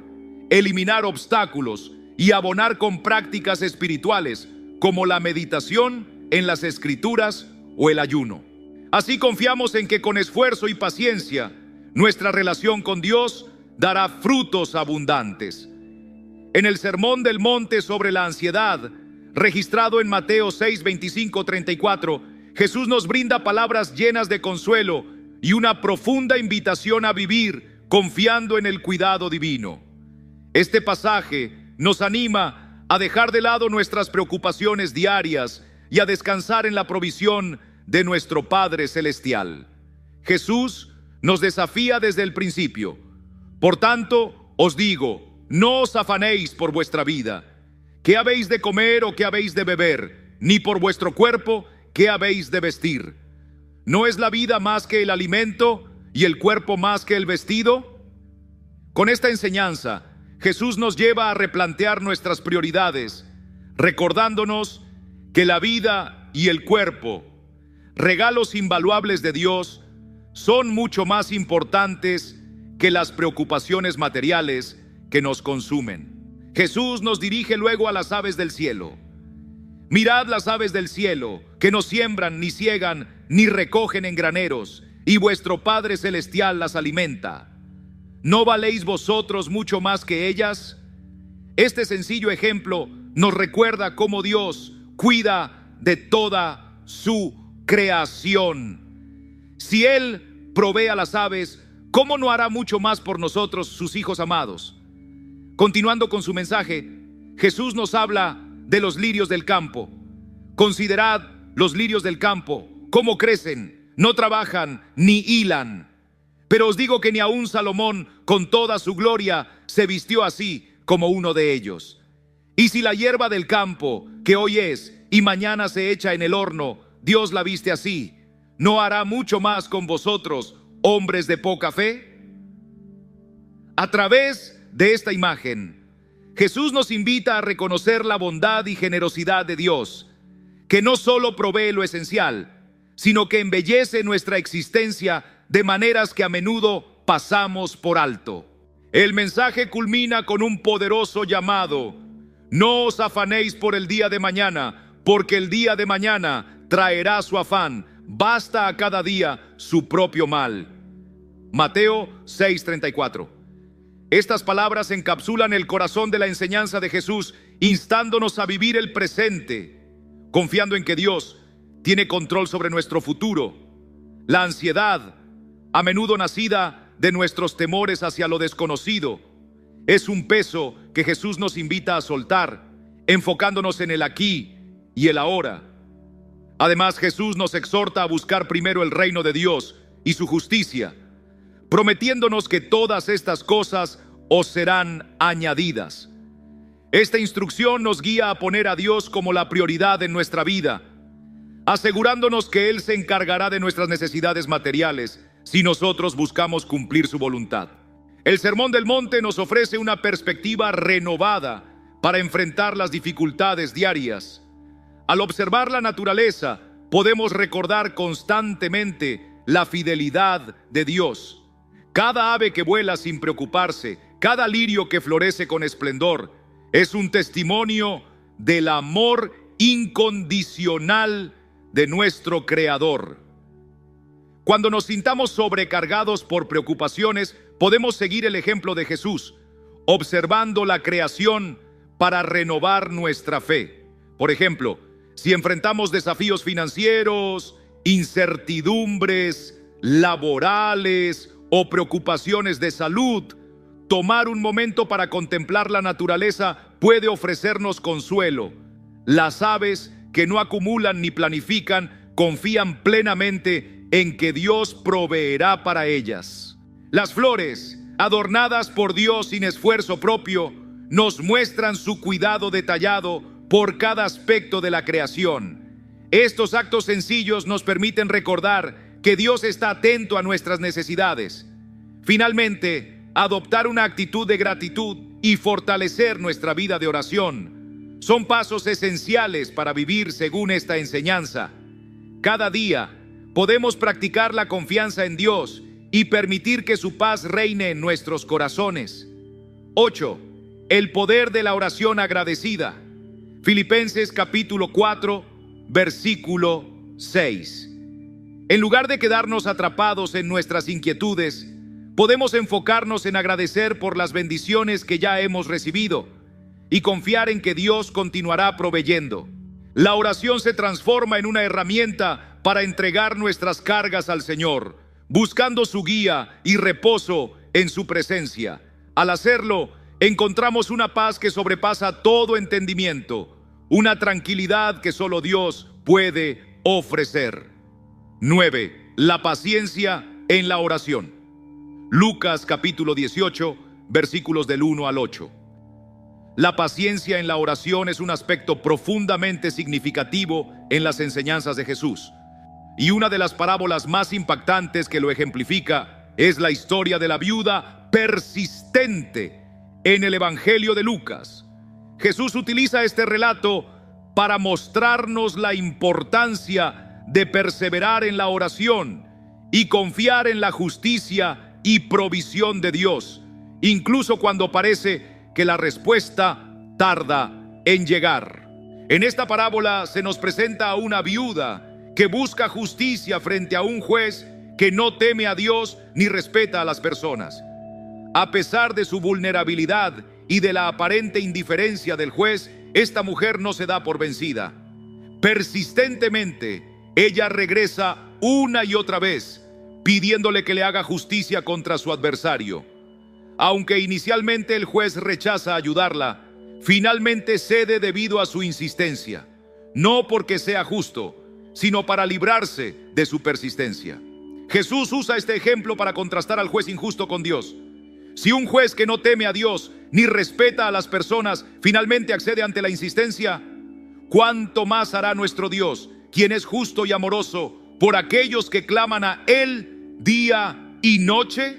A: eliminar obstáculos y abonar con prácticas espirituales como la meditación en las Escrituras o el ayuno. Así confiamos en que con esfuerzo y paciencia, nuestra relación con Dios dará frutos abundantes. En el Sermón del Monte sobre la ansiedad, registrado en Mateo 6, 25, 34, Jesús nos brinda palabras llenas de consuelo y una profunda invitación a vivir confiando en el cuidado divino. Este pasaje nos anima a dejar de lado nuestras preocupaciones diarias y a descansar en la provisión de nuestro Padre Celestial. Jesús nos desafía desde el principio. Por tanto, os digo, no os afanéis por vuestra vida, qué habéis de comer o qué habéis de beber, ni por vuestro cuerpo, qué habéis de vestir. ¿No es la vida más que el alimento y el cuerpo más que el vestido? Con esta enseñanza, Jesús nos lleva a replantear nuestras prioridades, recordándonos que la vida y el cuerpo, regalos invaluables de Dios, son mucho más importantes que las preocupaciones materiales que nos consumen. Jesús nos dirige luego a las aves del cielo. Mirad las aves del cielo, que no siembran, ni ciegan, ni recogen en graneros, y vuestro Padre Celestial las alimenta. ¿No valéis vosotros mucho más que ellas? Este sencillo ejemplo nos recuerda cómo Dios cuida de toda su creación. Si Él provee a las aves, ¿cómo no hará mucho más por nosotros, sus hijos amados? Continuando con su mensaje, Jesús nos habla de los lirios del campo. Considerad los lirios del campo, cómo crecen, no trabajan ni hilan. Pero os digo que ni aun Salomón, con toda su gloria, se vistió así como uno de ellos. Y si la hierba del campo, que hoy es y mañana se echa en el horno, Dios la viste así, ¿no hará mucho más con vosotros, hombres de poca fe? A través de esta imagen, Jesús nos invita a reconocer la bondad y generosidad de Dios, que no solo provee lo esencial, sino que embellece nuestra existencia de maneras que a menudo pasamos por alto. El mensaje culmina con un poderoso llamado: no os afanéis por el día de mañana, porque el día de mañana traerá su afán, basta a cada día su propio mal. Mateo 6:34. Estas palabras encapsulan el corazón de la enseñanza de Jesús, instándonos a vivir el presente, confiando en que Dios tiene control sobre nuestro futuro. La ansiedad, a menudo nacida de nuestros temores hacia lo desconocido, es un peso que Jesús nos invita a soltar, enfocándonos en el aquí y el ahora. Además, Jesús nos exhorta a buscar primero el reino de Dios y su justicia, prometiéndonos que todas estas cosas os serán añadidas. Esta instrucción nos guía a poner a Dios como la prioridad en nuestra vida, asegurándonos que Él se encargará de nuestras necesidades materiales, si nosotros buscamos cumplir su voluntad. El Sermón del Monte nos ofrece una perspectiva renovada para enfrentar las dificultades diarias. Al observar la naturaleza, podemos recordar constantemente la fidelidad de Dios. Cada ave que vuela sin preocuparse, cada lirio que florece con esplendor, es un testimonio del amor incondicional de nuestro Creador. Cuando nos sintamos sobrecargados por preocupaciones, podemos seguir el ejemplo de Jesús, observando la creación para renovar nuestra fe. Por ejemplo, si enfrentamos desafíos financieros, incertidumbres laborales o preocupaciones de salud, tomar un momento para contemplar la naturaleza puede ofrecernos consuelo. Las aves, que no acumulan ni planifican, confían plenamente en que Dios proveerá para ellas. Las flores, adornadas por Dios sin esfuerzo propio, nos muestran su cuidado detallado por cada aspecto de la creación. Estos actos sencillos nos permiten recordar que Dios está atento a nuestras necesidades. Finalmente, adoptar una actitud de gratitud y fortalecer nuestra vida de oración son pasos esenciales para vivir según esta enseñanza. Cada día podemos practicar la confianza en Dios y permitir que su paz reine en nuestros corazones. 8. El poder de la oración agradecida. Filipenses capítulo 4, versículo 6. En lugar de quedarnos atrapados en nuestras inquietudes, podemos enfocarnos en agradecer por las bendiciones que ya hemos recibido y confiar en que Dios continuará proveyendo. La oración se transforma en una herramienta para entregar nuestras cargas al Señor, buscando su guía y reposo en su presencia. Al hacerlo, encontramos una paz que sobrepasa todo entendimiento, una tranquilidad que solo Dios puede ofrecer. 9. La paciencia en la oración. Lucas capítulo 18, versículos del 1 al 8. La paciencia en la oración es un aspecto profundamente significativo en las enseñanzas de Jesús. Y una de las parábolas más impactantes que lo ejemplifica es la historia de la viuda persistente en el Evangelio de Lucas. Jesús utiliza este relato para mostrarnos la importancia de perseverar en la oración y confiar en la justicia y provisión de Dios, incluso cuando parece que la respuesta tarda en llegar. En esta parábola se nos presenta a una viuda que busca justicia frente a un juez que no teme a Dios ni respeta a las personas. A pesar de su vulnerabilidad y de la aparente indiferencia del juez, esta mujer no se da por vencida. Persistentemente, ella regresa una y otra vez, pidiéndole que le haga justicia contra su adversario. Aunque inicialmente el juez rechaza ayudarla, finalmente cede debido a su insistencia, no porque sea justo, sino para librarse de su persistencia. Jesús usa este ejemplo para contrastar al juez injusto con Dios. Si un juez que no teme a Dios ni respeta a las personas finalmente accede ante la insistencia, ¿cuánto más hará nuestro Dios, quien es justo y amoroso, por aquellos que claman a Él día y noche?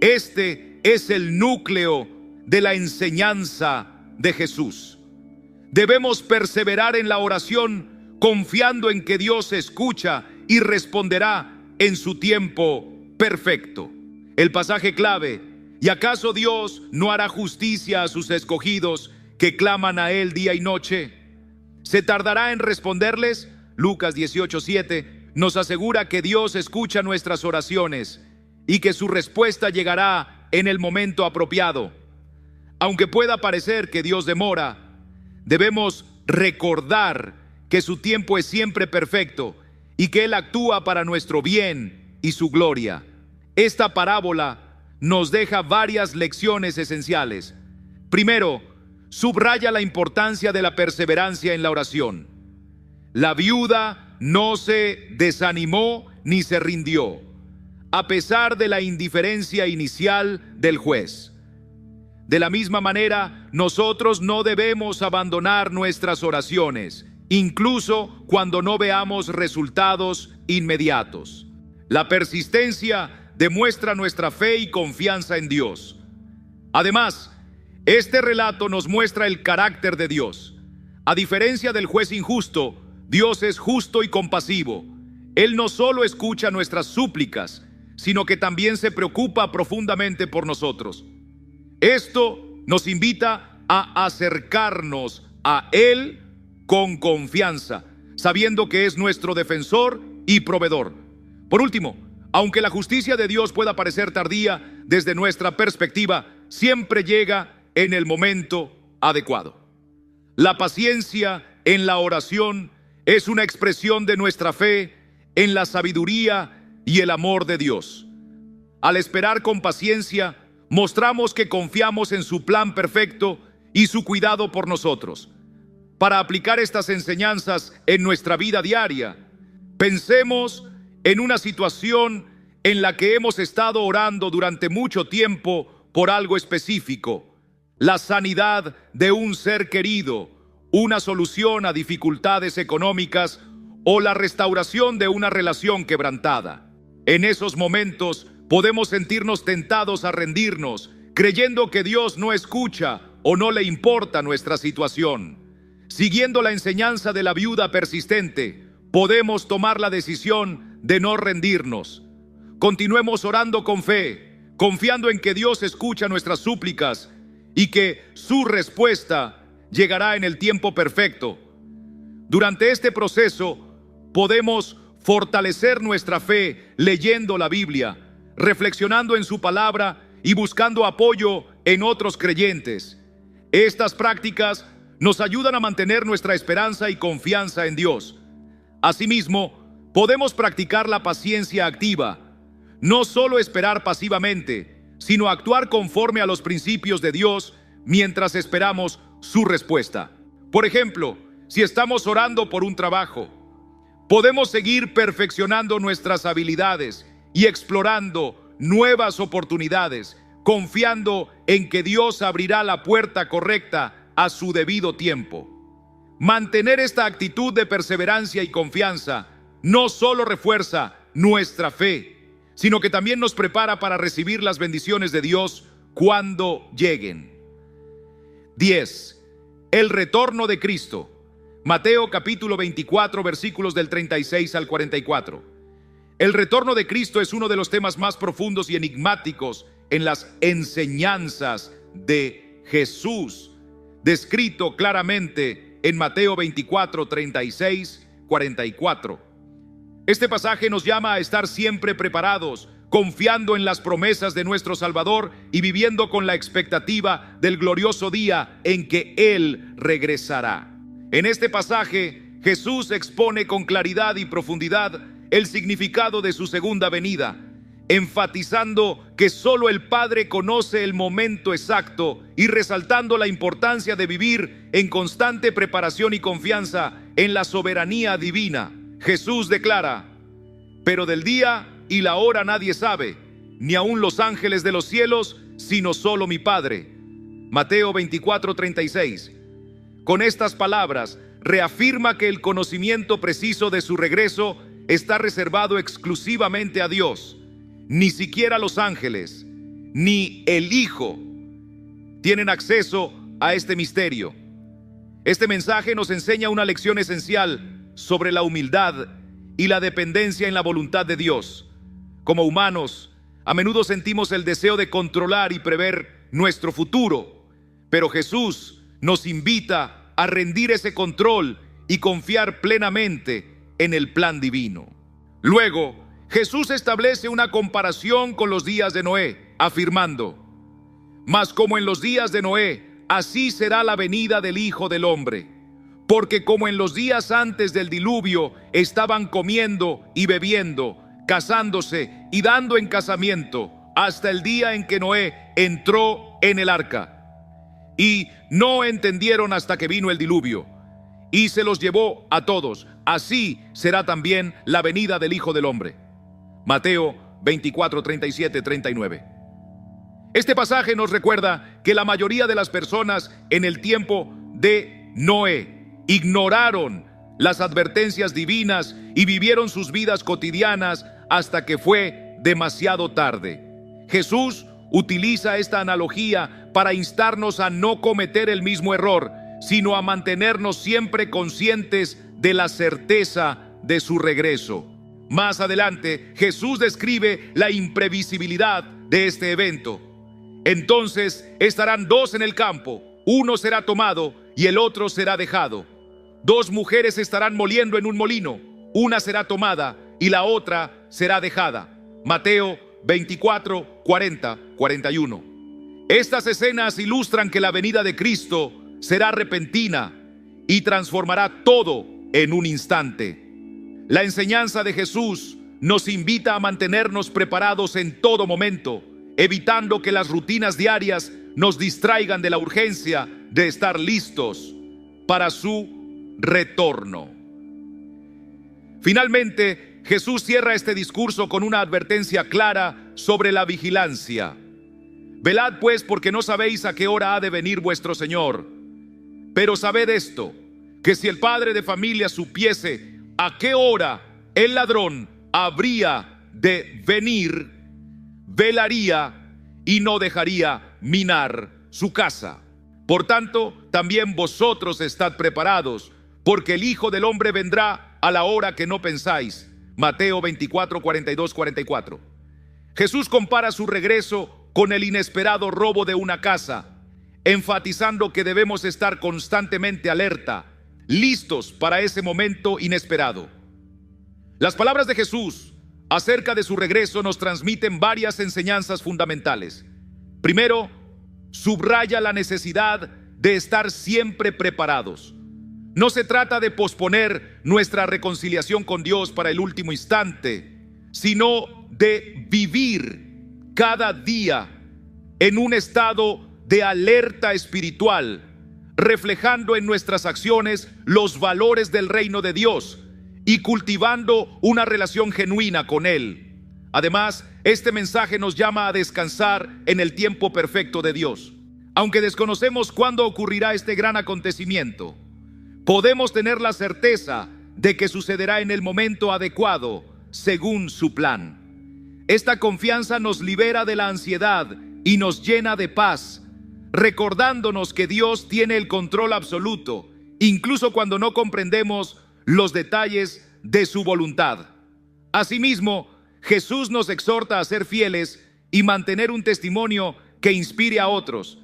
A: Este es el núcleo de la enseñanza de Jesús. Debemos perseverar en la oración, confiando en que Dios escucha y responderá en su tiempo perfecto. El pasaje clave: ¿y acaso Dios no hará justicia a sus escogidos que claman a Él día y noche? ¿Se tardará en responderles? Lucas 18:7 nos asegura que Dios escucha nuestras oraciones y que su respuesta llegará en el momento apropiado. Aunque pueda parecer que Dios demora, debemos recordar que su tiempo es siempre perfecto y que Él actúa para nuestro bien y su gloria. Esta parábola nos deja varias lecciones esenciales. Primero, subraya la importancia de la perseverancia en la oración. La viuda no se desanimó ni se rindió, a pesar de la indiferencia inicial del juez. De la misma manera, nosotros no debemos abandonar nuestras oraciones, incluso cuando no veamos resultados inmediatos. La persistencia demuestra nuestra fe y confianza en Dios. Además, este relato nos muestra el carácter de Dios. A diferencia del juez injusto, Dios es justo y compasivo. Él no solo escucha nuestras súplicas, sino que también se preocupa profundamente por nosotros. Esto nos invita a acercarnos a Él con confianza, sabiendo que es nuestro defensor y proveedor. Por último, aunque la justicia de Dios pueda parecer tardía, desde nuestra perspectiva, siempre llega en el momento adecuado. La paciencia en la oración es una expresión de nuestra fe en la sabiduría y el amor de Dios. Al esperar con paciencia, mostramos que confiamos en su plan perfecto y su cuidado por nosotros. Para aplicar estas enseñanzas en nuestra vida diaria, pensemos en una situación en la que hemos estado orando durante mucho tiempo por algo específico: la sanidad de un ser querido, una solución a dificultades económicas o la restauración de una relación quebrantada. En esos momentos podemos sentirnos tentados a rendirnos, creyendo que Dios no escucha o no le importa nuestra situación. Siguiendo la enseñanza de la viuda persistente, podemos tomar la decisión de no rendirnos. Continuemos orando con fe, confiando en que Dios escucha nuestras súplicas y que su respuesta llegará en el tiempo perfecto. Durante este proceso, podemos fortalecer nuestra fe leyendo la Biblia, reflexionando en su palabra y buscando apoyo en otros creyentes. Estas prácticas nos ayudan a mantener nuestra esperanza y confianza en Dios. Asimismo, podemos practicar la paciencia activa, no solo esperar pasivamente, sino actuar conforme a los principios de Dios mientras esperamos su respuesta. Por ejemplo, si estamos orando por un trabajo, podemos seguir perfeccionando nuestras habilidades y explorando nuevas oportunidades, confiando en que Dios abrirá la puerta correcta a su debido tiempo. Mantener esta actitud de perseverancia y confianza no solo refuerza nuestra fe, sino que también nos prepara para recibir las bendiciones de Dios cuando lleguen. 10. El retorno de Cristo. Mateo capítulo 24, versículos del 36 al 44. El retorno de Cristo es uno de los temas más profundos y enigmáticos en las enseñanzas de Jesús, descrito claramente en Mateo 24, 36, 44. Este pasaje nos llama a estar siempre preparados, confiando en las promesas de nuestro Salvador y viviendo con la expectativa del glorioso día en que Él regresará. En este pasaje, Jesús expone con claridad y profundidad el significado de su segunda venida, enfatizando que solo el Padre conoce el momento exacto y resaltando la importancia de vivir en constante preparación y confianza en la soberanía divina. Jesús declara: pero del día y la hora nadie sabe, ni aun los ángeles de los cielos, sino solo mi Padre. Mateo 24, 36. Con estas palabras, reafirma que el conocimiento preciso de su regreso está reservado exclusivamente a Dios. Ni siquiera los ángeles, ni el Hijo, tienen acceso a este misterio. Este mensaje nos enseña una lección esencial sobre la humildad y la dependencia en la voluntad de Dios. Como humanos, a menudo sentimos el deseo de controlar y prever nuestro futuro, pero Jesús nos invita a rendir ese control y confiar plenamente en el plan divino. Luego, Jesús establece una comparación con los días de Noé, afirmando: mas como en los días de Noé, así será la venida del Hijo del Hombre. Porque como en los días antes del diluvio estaban comiendo y bebiendo, casándose y dando en casamiento, hasta el día en que Noé entró en el arca. Y no entendieron hasta que vino el diluvio, y se los llevó a todos. Así será también la venida del Hijo del Hombre. Mateo 24, 37, 39. Este pasaje nos recuerda que la mayoría de las personas en el tiempo de Noé ignoraron las advertencias divinas y vivieron sus vidas cotidianas hasta que fue demasiado tarde. Jesús utiliza esta analogía para instarnos a no cometer el mismo error, sino a mantenernos siempre conscientes de la certeza de su regreso. Más adelante, Jesús describe la imprevisibilidad de este evento. Entonces estarán dos en el campo, uno será tomado y el otro será dejado. Dos mujeres estarán moliendo en un molino, una será tomada y la otra será dejada. Mateo 24, 40, 41. Estas escenas ilustran que la venida de Cristo será repentina y transformará todo en un instante. La enseñanza de Jesús nos invita a mantenernos preparados en todo momento, evitando que las rutinas diarias nos distraigan de la urgencia de estar listos para su retorno. Finalmente, Jesús cierra este discurso con una advertencia clara sobre la vigilancia. Velad pues, porque no sabéis a qué hora ha de venir vuestro Señor. Pero sabed esto, que si el padre de familia supiese a qué hora el ladrón habría de venir, velaría y no dejaría minar su casa. Por tanto, también vosotros estad preparados, porque el Hijo del Hombre vendrá a la hora que no pensáis. Mateo 24, 42, 44. Jesús compara su regreso con el inesperado robo de una casa, enfatizando que debemos estar constantemente alerta, listos para ese momento inesperado. Las palabras de Jesús acerca de su regreso nos transmiten varias enseñanzas fundamentales. Primero, subraya la necesidad de estar siempre preparados. No se trata de posponer nuestra reconciliación con Dios para el último instante, sino de vivir cada día en un estado de alerta espiritual, reflejando en nuestras acciones los valores del reino de Dios y cultivando una relación genuina con Él. Además, este mensaje nos llama a descansar en el tiempo perfecto de Dios. Aunque desconocemos cuándo ocurrirá este gran acontecimiento, podemos tener la certeza de que sucederá en el momento adecuado, según su plan. Esta confianza nos libera de la ansiedad y nos llena de paz, recordándonos que Dios tiene el control absoluto, incluso cuando no comprendemos los detalles de su voluntad. Asimismo, Jesús nos exhorta a ser fieles y mantener un testimonio que inspire a otros.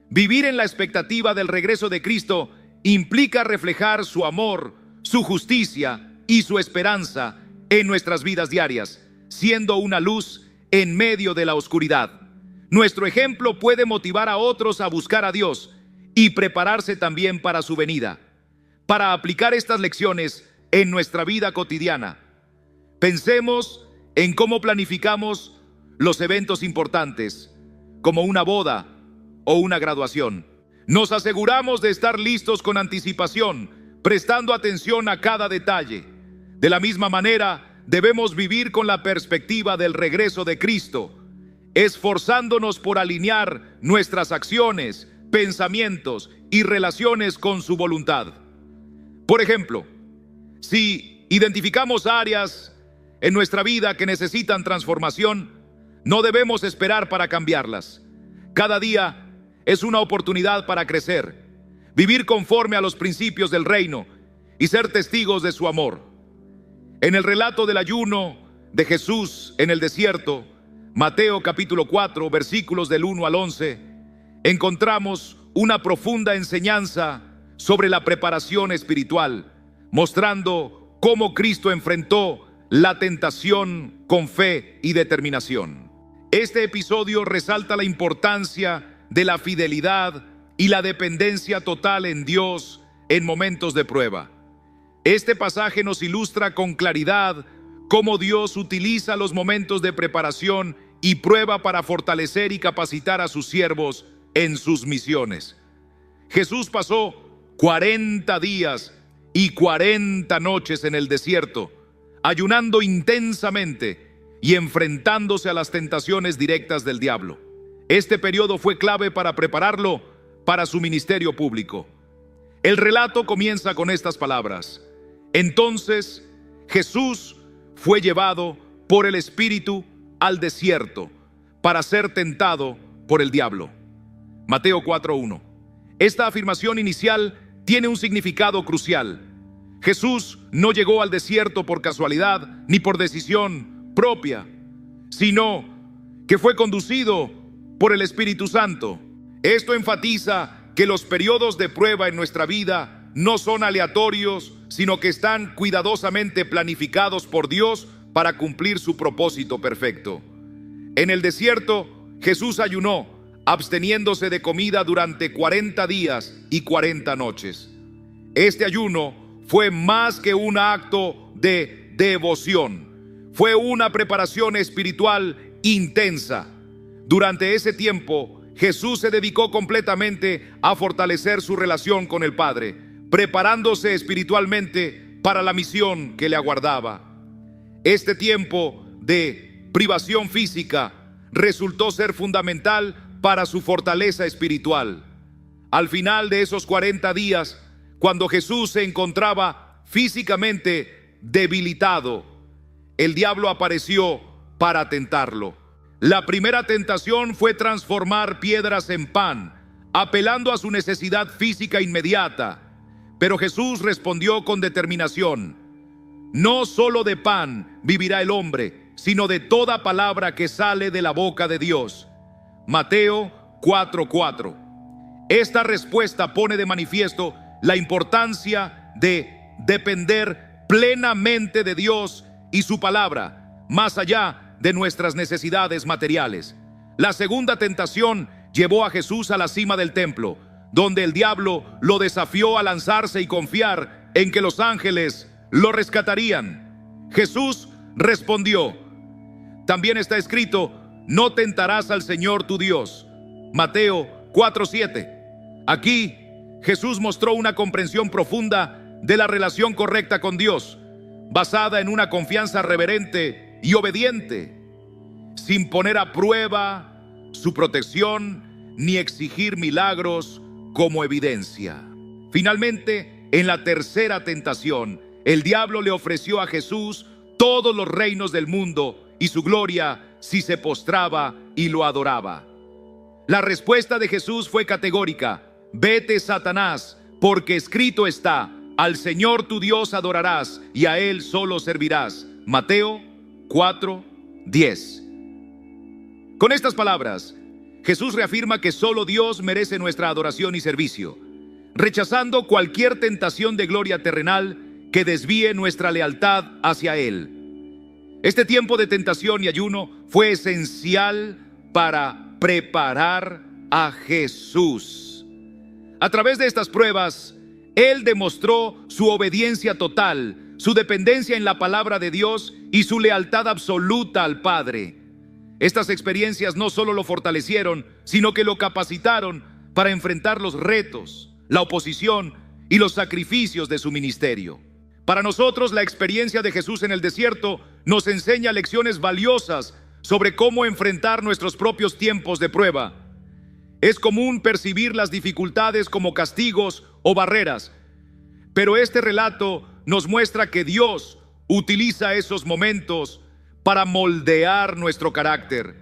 A: Vivir en la expectativa del regreso de Cristo implica reflejar su amor, su justicia y su esperanza en nuestras vidas diarias, siendo una luz en medio de la oscuridad. Nuestro ejemplo puede motivar a otros a buscar a Dios y prepararse también para su venida. Para aplicar estas lecciones en nuestra vida cotidiana, pensemos en cómo planificamos los eventos importantes, como una boda o una graduación. Nos aseguramos de estar listos con anticipación, prestando atención a cada detalle. De la misma manera, debemos vivir con la perspectiva del regreso de Cristo, esforzándonos por alinear nuestras acciones, pensamientos y relaciones con su voluntad. Por ejemplo, si identificamos áreas en nuestra vida que necesitan transformación, no debemos esperar para cambiarlas. Cada día es una oportunidad para crecer, vivir conforme a los principios del reino y ser testigos de su amor. En el relato del ayuno de Jesús en el desierto, Mateo capítulo 4, versículos del 1 al 11, encontramos una profunda enseñanza sobre la preparación espiritual, mostrando cómo Cristo enfrentó la tentación con fe y determinación. Este episodio resalta la importancia de la fidelidad y la dependencia total en Dios en momentos de prueba. Este pasaje nos ilustra con claridad cómo Dios utiliza los momentos de preparación y prueba para fortalecer y capacitar a sus siervos en sus misiones. Jesús pasó 40 días y 40 noches en el desierto, ayunando intensamente y enfrentándose a las tentaciones directas del diablo. Este periodo fue clave para prepararlo para su ministerio público. El relato comienza con estas palabras: entonces Jesús fue llevado por el Espíritu al desierto para ser tentado por el diablo. Mateo 4:1. Esta afirmación inicial tiene un significado crucial. Jesús no llegó al desierto por casualidad ni por decisión propia, sino que fue conducido por el Espíritu Santo. Esto enfatiza que los periodos de prueba en nuestra vida no son aleatorios, sino que están cuidadosamente planificados por Dios para cumplir su propósito perfecto. En el desierto, Jesús ayunó, absteniéndose de comida durante 40 días y 40 noches. Este ayuno fue más que un acto de devoción. Fue una preparación espiritual intensa. Durante ese tiempo, Jesús se dedicó completamente a fortalecer su relación con el Padre, preparándose espiritualmente para la misión que le aguardaba. Este tiempo de privación física resultó ser fundamental para su fortaleza espiritual. Al final de esos 40 días, cuando Jesús se encontraba físicamente debilitado, el diablo apareció para tentarlo. La primera tentación fue transformar piedras en pan, apelando a su necesidad física inmediata. Pero Jesús respondió con determinación: no solo de pan vivirá el hombre, sino de toda palabra que sale de la boca de Dios. Mateo 4:4. Esta respuesta pone de manifiesto la importancia de depender plenamente de Dios y su palabra, más allá de nuestras necesidades materiales. La segunda tentación llevó a Jesús a la cima del templo, donde el diablo lo desafió a lanzarse y confiar en que los ángeles lo rescatarían. Jesús respondió: también está escrito, no tentarás al Señor tu Dios. Mateo 4:7. Aquí Jesús mostró una comprensión profunda de la relación correcta con Dios, basada en una confianza reverente y obediente, sin poner a prueba su protección ni exigir milagros como evidencia. Finalmente, en la tercera tentación, el diablo le ofreció a Jesús todos los reinos del mundo y su gloria si se postraba y lo adoraba. La respuesta de Jesús fue categórica: vete, Satanás, porque escrito está, al Señor tu Dios adorarás y a Él solo servirás. Mateo 4:10. Con estas palabras, Jesús reafirma que solo Dios merece nuestra adoración y servicio, rechazando cualquier tentación de gloria terrenal que desvíe nuestra lealtad hacia Él. Este tiempo de tentación y ayuno fue esencial para preparar a Jesús. A través de estas pruebas, Él demostró su obediencia total, su dependencia en la palabra de Dios y su lealtad absoluta al Padre. Estas experiencias no solo lo fortalecieron, sino que lo capacitaron para enfrentar los retos, la oposición y los sacrificios de su ministerio. Para nosotros, la experiencia de Jesús en el desierto nos enseña lecciones valiosas sobre cómo enfrentar nuestros propios tiempos de prueba. Es común percibir las dificultades como castigos o barreras, pero este relato nos muestra que Dios utiliza esos momentos para moldear nuestro carácter,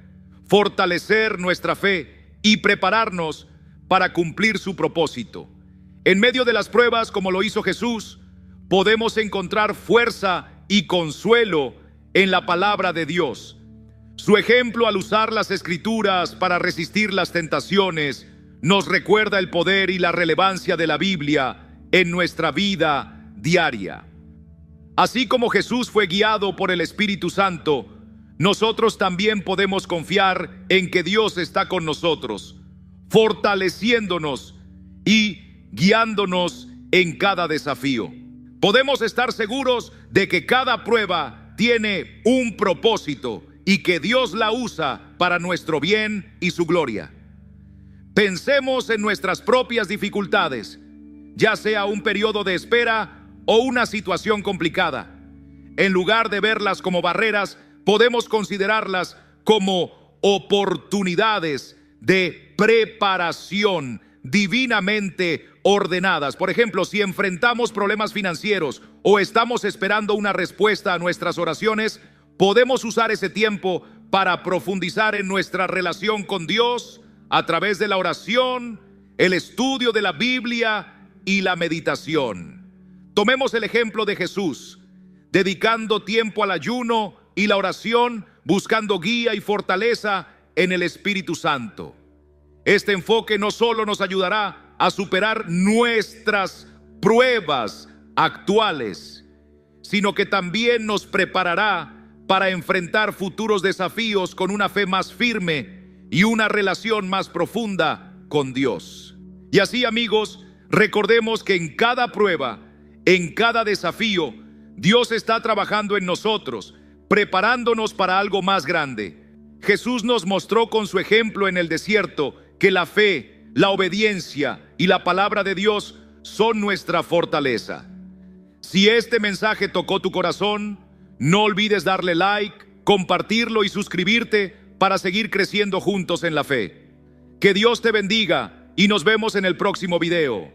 A: fortalecer nuestra fe y prepararnos para cumplir su propósito. En medio de las pruebas, como lo hizo Jesús, podemos encontrar fuerza y consuelo en la palabra de Dios. Su ejemplo al usar las Escrituras para resistir las tentaciones nos recuerda el poder y la relevancia de la Biblia en nuestra vida diaria. Así como Jesús fue guiado por el Espíritu Santo, nosotros también podemos confiar en que Dios está con nosotros, fortaleciéndonos y guiándonos en cada desafío. Podemos estar seguros de que cada prueba tiene un propósito y que Dios la usa para nuestro bien y su gloria. Pensemos en nuestras propias dificultades, ya sea un periodo de espera o una situación complicada. En lugar de verlas como barreras, podemos considerarlas como oportunidades de preparación divinamente ordenadas. Por ejemplo, si enfrentamos problemas financieros o estamos esperando una respuesta a nuestras oraciones, Podemos usar ese tiempo para profundizar en nuestra relación con Dios a través de la oración, el estudio de la Biblia y la meditación. Tomemos el ejemplo de Jesús, dedicando tiempo al ayuno y la oración, buscando guía y fortaleza en el Espíritu Santo. Este enfoque no solo nos ayudará a superar nuestras pruebas actuales, sino que también nos preparará para enfrentar futuros desafíos con una fe más firme y una relación más profunda con Dios. Y así, amigos, recordemos que en cada prueba, en cada desafío, Dios está trabajando en nosotros, preparándonos para algo más grande. Jesús nos mostró con su ejemplo en el desierto que la fe, la obediencia y la palabra de Dios son nuestra fortaleza. Si este mensaje tocó tu corazón, no olvides darle like, compartirlo y suscribirte para seguir creciendo juntos en la fe. Que Dios te bendiga y nos vemos en el próximo video.